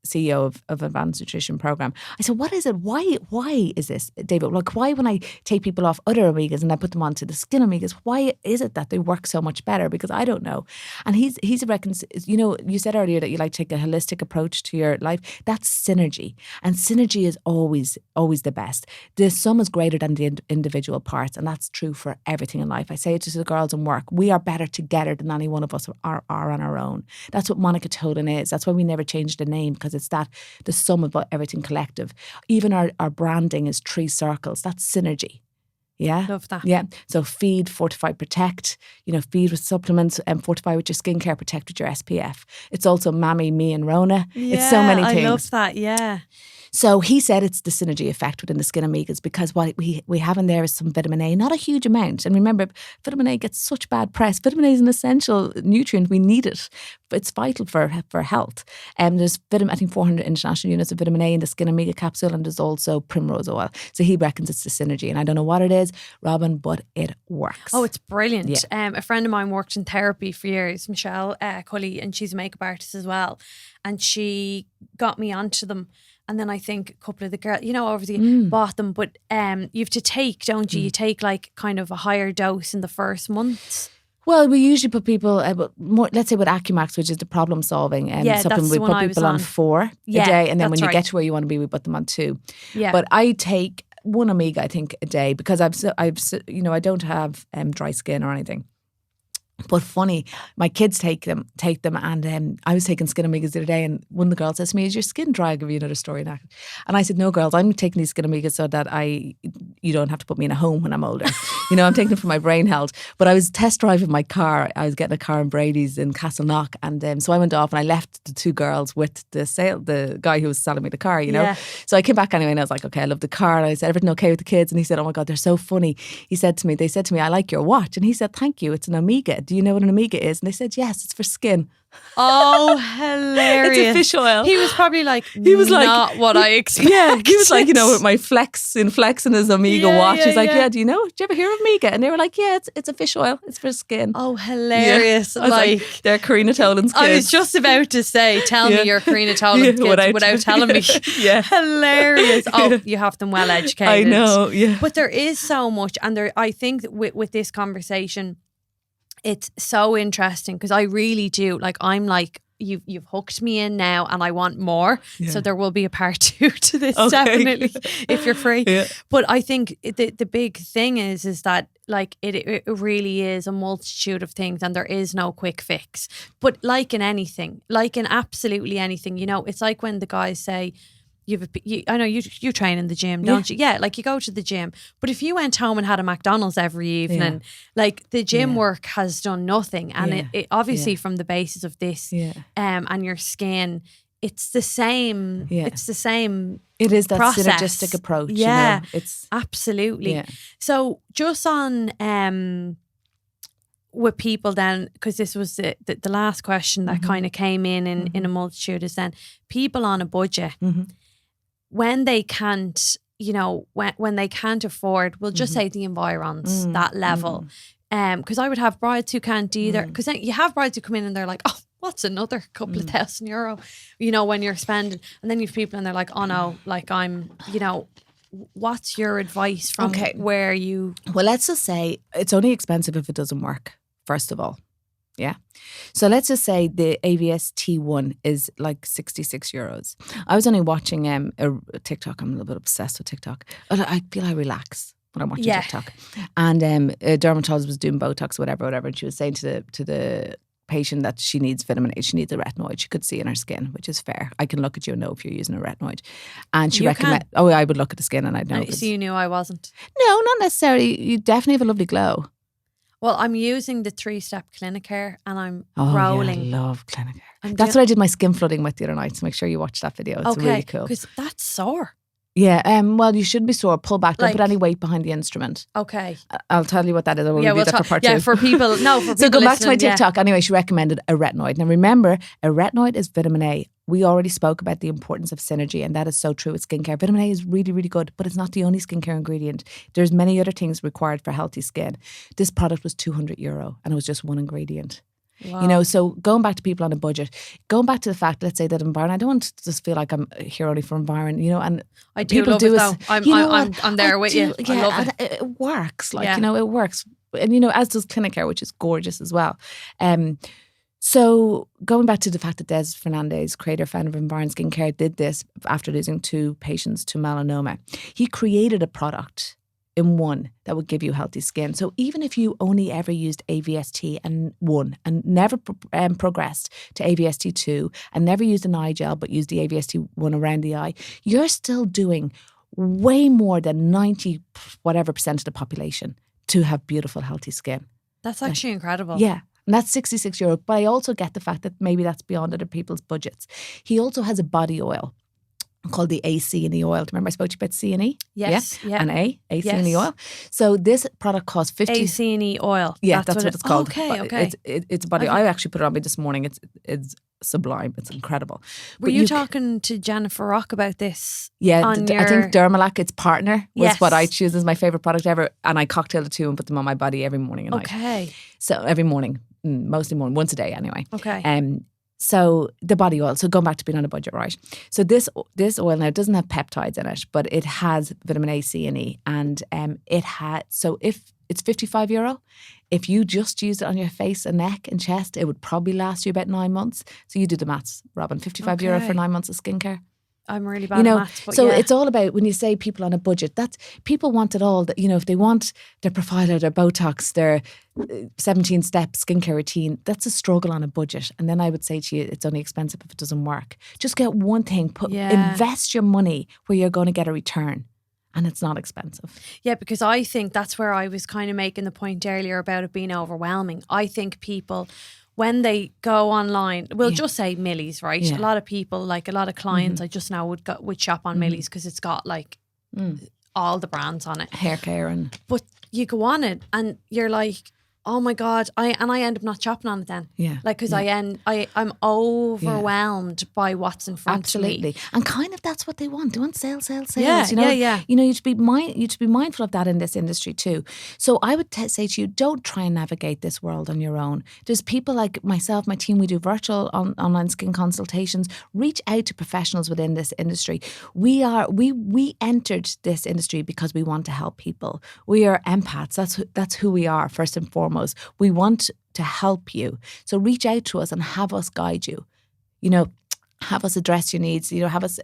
CEO of Advanced Nutrition Program, I said, what is it? Why is this, David? Why when I take people off other omegas and I put them onto the Skin Omegas, why is it that they work so much better? Because I don't know. And he's reckons, you said earlier that you like to take a holistic approach to your life. That's synergy. And synergy is always the best. The sum is greater than the individual parts. And that's true for everything in life. I say it to the girls in work. We are better together than any one of us are on our own. That's what Monica Tolan is. That's why we never changed the name, because it's the sum of everything collective. Even our branding is 3 circles. That's synergy. Yeah. Love that. Yeah. So feed, fortify, protect, feed with supplements and fortify with your skincare, protect with your SPF. It's also Mammy, Me and Rona. Yeah, it's so many things. I love that. Yeah. So he said it's the synergy effect within the skin omegas, because what we have in there is some vitamin A, not a huge amount. And remember, vitamin A gets such bad press. Vitamin A is an essential nutrient. We need it. It's vital for health. There's I think 400 international units of vitamin A in the skin omega capsule, and there's also primrose oil. So he reckons it's the synergy. And I don't know what it is, Robin, but it works. Oh, it's brilliant. Yeah. A friend of mine worked in therapy for years, Michelle Cully, and she's a makeup artist as well. And she got me onto them. And then I think a couple of the girls, over the bought them. But you have to take, don't you? You take like kind of a higher dose in the first month. Well, we usually put people, let's say with Acumax, which is the problem solving supplement, we put people on 4 a day. And then when you get to where you want to be, we put them on 2. Yeah. But I take 1 omega, I think, a day, because I don't have dry skin or anything. But funny, my kids take them, and I was taking skin omegas the other day, and one of the girls says to me, "Is your skin dry? I'll give you another story now." And I said, "No, girls, I'm taking these skin omegas so that you don't have to put me in a home when I'm older. I'm taking them for my brain health." But I was test driving my car. I was getting a car in Brady's in Castleknock, and so I went off and I left the 2 girls with the guy who was selling me the car. Yeah. So I came back anyway, and I was like, "Okay, I love the car." And I said, "Everything okay with the kids?" And he said, "Oh my God, they're so funny." They said to me, "I like your watch." And he said, "Thank you. It's an Omega. Do you know what an Omega is?" And they said, "Yes, it's for skin." Oh, hilarious. It's a fish oil. He was probably like, not what I expected. Yeah, he was like, with my flexing his Omega watch. He's like, "Yeah, do you ever hear of Omega?" And they were like, "Yeah, it's a fish oil. It's for skin." Oh, hilarious. Yeah. Like, they're Corinna Tolan's kids. I was just about to say, tell me you're Corinna Tolan's kids without telling me. Yeah. Hilarious. Oh, you have them well educated. I know, yeah. But there is so much, and I think that with this conversation, it's so interesting, because I really do. Like, I'm like, you've hooked me in now, and I want more. Yeah. So there will be a part 2 to this, definitely, if you're free. Yeah. But I think the big thing is that like it really is a multitude of things, and there is no quick fix. But like in anything, like in absolutely anything, it's like when the guys say, I know you train in the gym, don't you? Yeah, like you go to the gym. But if you went home and had a McDonald's every evening, like the gym work has done nothing. And it obviously from the basis of this and your skin, it's the same. Yeah. It's the same. It is that process. Synergistic approach. Yeah, it's absolutely. Yeah. So just on with people then, because this was the last question that kind of came in a multitude, is then people on a budget. Mm-hmm. When they can't, when they can't afford, we'll just say the environs, that level. Because I would have brides who can't either. Because then you have brides who come in and they're like, "Oh, what's another couple of €1,000, when you're spending." And then you have people and they're like, "Oh no, like I'm, what's your advice from where you..." Well, let's just say it's only expensive if it doesn't work, first of all. Yeah. So let's just say the AVS T1 is like €66. I was only watching a TikTok. I'm a little bit obsessed with TikTok. I feel I relax when I'm watching TikTok. And a dermatologist was doing Botox, whatever. And she was saying to the patient that she needs vitamin A. She needs a retinoid. She could see in her skin, which is fair. I can look at you and know if you're using a retinoid. And she recommended... Oh, I would look at the skin and I'd know. So you knew I wasn't? No, not necessarily. You definitely have a lovely glow. Well, I'm using the 3-step Clinicare and I'm rolling. Yeah, I love Clinicare. That's what I did my skin flooding with the other night. So make sure you watch that video. It's really cool. Because that's sore. Yeah. Well, you shouldn't be sore. Pull back. Don't put any weight behind the instrument. Okay. I'll tell you what that is. We'll do that for part 2. Yeah, for people. No, for people. So go back to my TikTok. Yeah. Anyway, she recommended a retinoid. Now remember, a retinoid is vitamin A. We already spoke about the importance of synergy, and that is so true with skincare. Vitamin A is really, really good, but it's not the only skincare ingredient. There's many other things required for healthy skin. This product was €200 and it was just one ingredient. Wow. So going back to people on a budget, going back to the fact, let's say that Environ, I don't want to just feel like I'm here only for Environ, and I do love it though. I'm there with you. Yeah, I love it. It works. It works. And, as does Clinicare, which is gorgeous as well. So going back to the fact that Des Fernandez, creator, founder of Environ Skincare, did this after losing 2 patients to melanoma. He created a product in one that would give you healthy skin. So even if you only ever used AVST and 1 and never progressed to AVST 2 and never used an eye gel but used the AVST 1 around the eye, you're still doing way more than 90 whatever percent of the population to have beautiful, healthy skin. That's actually incredible. Yeah. And that's €66. But I also get the fact that maybe that's beyond other people's budgets. He also has a body oil called the A, C and E oil. Remember I spoke to you about C and E? Yes. Yeah. And A, C and E oil. So this product costs 50. A, C and E oil. Yeah, that's what it's called. Okay. It's a body. I actually put it on me this morning. It's sublime. It's incredible. Were you talking to Jennifer Rock about this? Yeah, I think Dermalac, its partner, was what I choose as my favourite product ever. And I cocktailed the two and put them on my body every morning and night. Okay. So every morning, mostly morning, once a day anyway. Okay. So the body oil, so going back to being on a budget, right? So this oil now doesn't have peptides in it, but it has vitamin A, C and E. And if it's €55, if you just used it on your face and neck and chest, it would probably last you about 9 months. So you do the maths, Robin, €55 for 9 months of skincare. I'm really bad at maths. But it's all about when you say people on a budget, that's people want it all. That if they want their Profiler, their Botox, their 17-step skincare routine, that's a struggle on a budget. And then I would say to you, it's only expensive if it doesn't work. Just get one thing, invest your money where you're going to get a return. And it's not expensive. Yeah, because I think that's where I was kind of making the point earlier about it being overwhelming. I think people, when they go online, we'll just say Millie's, right? Yeah. A lot of people, like a lot of clients, I just know would shop on Millie's because it's got like all the brands on it, hair care But you go on it and you're like, oh my God, I end up not shopping on it then. Yeah. Like, because I'm overwhelmed by what's in front of me. Absolutely. And kind of that's what they want. They want sales. Yeah, yeah. You should be mindful of that in this industry too. So I would say to you, don't try and navigate this world on your own. There's people like myself, my team, we do virtual online skin consultations. Reach out to professionals within this industry. We entered this industry because we want to help people. We are empaths. That's who we are first and foremost. We want to help you. So reach out to us and have us guide you. Have us address your needs. Have us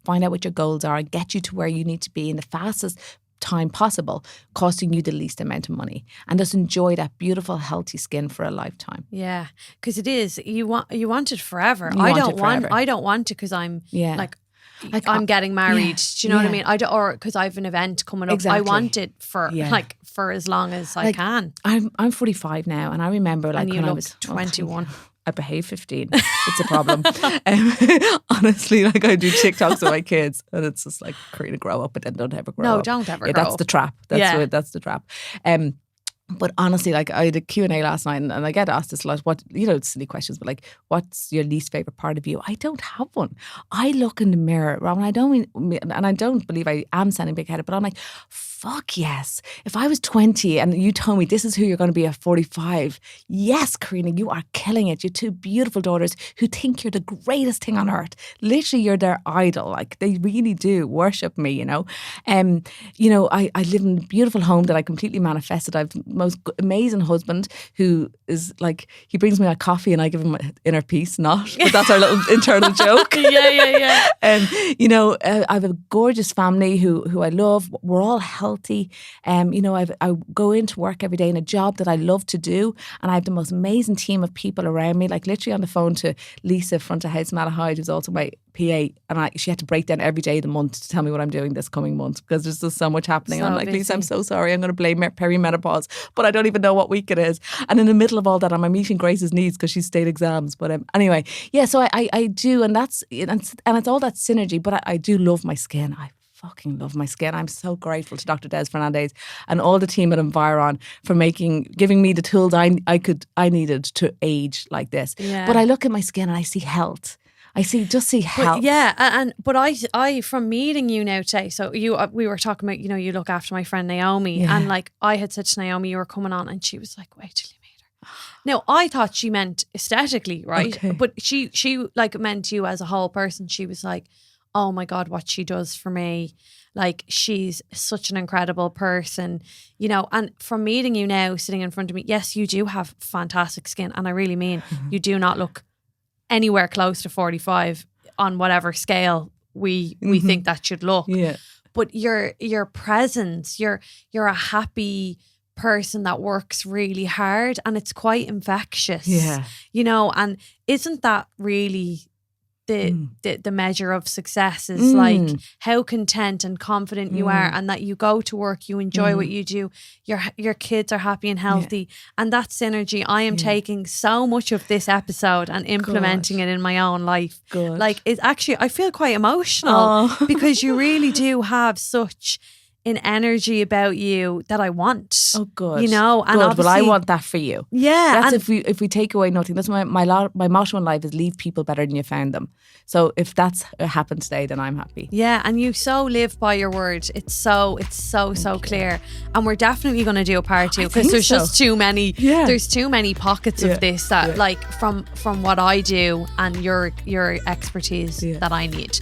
find out what your goals are and get you to where you need to be in the fastest time possible, costing you the least amount of money, and just enjoy that beautiful, healthy skin for a lifetime. Yeah, because it is. You want it forever. I don't want it because I'm I'm getting married. Do you know what I mean? Or because I have an event coming up. Exactly. I want it for as long as I can. I'm 45 now, and I remember and when I was 21. I behave 15. It's a problem. Honestly, I do TikToks with my kids, and it's just like, Corinna, grow up, but then don't ever grow up. No, don't ever grow that's up. the trap. That's the trap. But honestly, I had a Q&A last night and I get asked this a lot. Silly questions, but like, what's your least favourite part of you? I don't have one. I look in the mirror, Robin, I don't believe I am sounding big-headed, but I'm like, fuck yes. If I was 20 and you told me this is who you're going to be at 45, yes, Corinna, you are killing it. You have two beautiful daughters who think you're the greatest thing on earth. Literally, you're their idol. Like, they really do worship me, I live in a beautiful home that I completely manifested. I have the most amazing husband who is like, he brings me a coffee and I give him an inner peace, not. But that's our little internal joke. Yeah. I have a gorgeous family who I love. We're all healthy. I go into work every day in a job that I love to do, and I have the most amazing team of people around me. Like, literally on the phone to Lisa, front of house Malahide, who's also my PA, and she had to break down every day of the month to tell me what I'm doing this coming month because there's just so much happening. So I'm like, busy. Lisa, I'm so sorry. I'm going to blame perimenopause, but I don't even know what week it is. And in the middle of all that, I'm meeting Grace's needs because she's state exams. But anyway, yeah. So I do, and it's all that synergy. But I do love my skin. I fucking love my skin. I'm so grateful to Dr. Des Fernandez and all the team at Environ for giving me the tools I needed to age like this. Yeah. But I look at my skin and I see health. I see health. But yeah, but I from meeting you now today, so we were talking about, you look after my friend Naomi, and like I had said to Naomi you were coming on, and she was like, wait till you meet her. Now I thought she meant aesthetically, right? Okay. But she like meant you as a whole person. She was like, oh my God, what she does for me. Like, she's such an incredible person, and from meeting you now, sitting in front of me, yes, you do have fantastic skin. And I really mean, you do not look anywhere close to 45 on whatever scale we think that should look. Yeah. But your presence, you're a happy person that works really hard, and it's quite infectious. Yeah. And isn't that really the measure of success is like how content and confident you are, and that you go to work, you enjoy what you do, your kids are happy and healthy, and that synergy. I am taking so much of this episode and implementing it in my own life. Like, it's actually, I feel quite emotional because you really do have such an energy about you that I want. Oh, good. You know, and good. Well, I want that for you. Yeah. That's if we take away nothing. That's my motto in life is leave people better than you found them. So if that's happened today, then I'm happy. Yeah, and you so live by your word. It's so clear. And we're definitely going to do a part 2 because there's just too many. Yeah. There's too many pockets of this that like from what I do and your expertise that I need.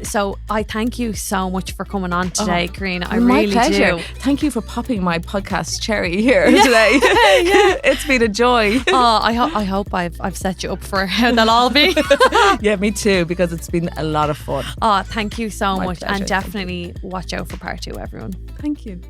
So I thank you so much for coming on today, Corinna. I really do. Thank you for popping my podcast cherry here today. It's been a joy. I hope I've set you up for how they'll all be. Yeah, me too, because it's been a lot of fun. Thank you so much. Pleasure. And definitely watch out for part 2, everyone. Thank you.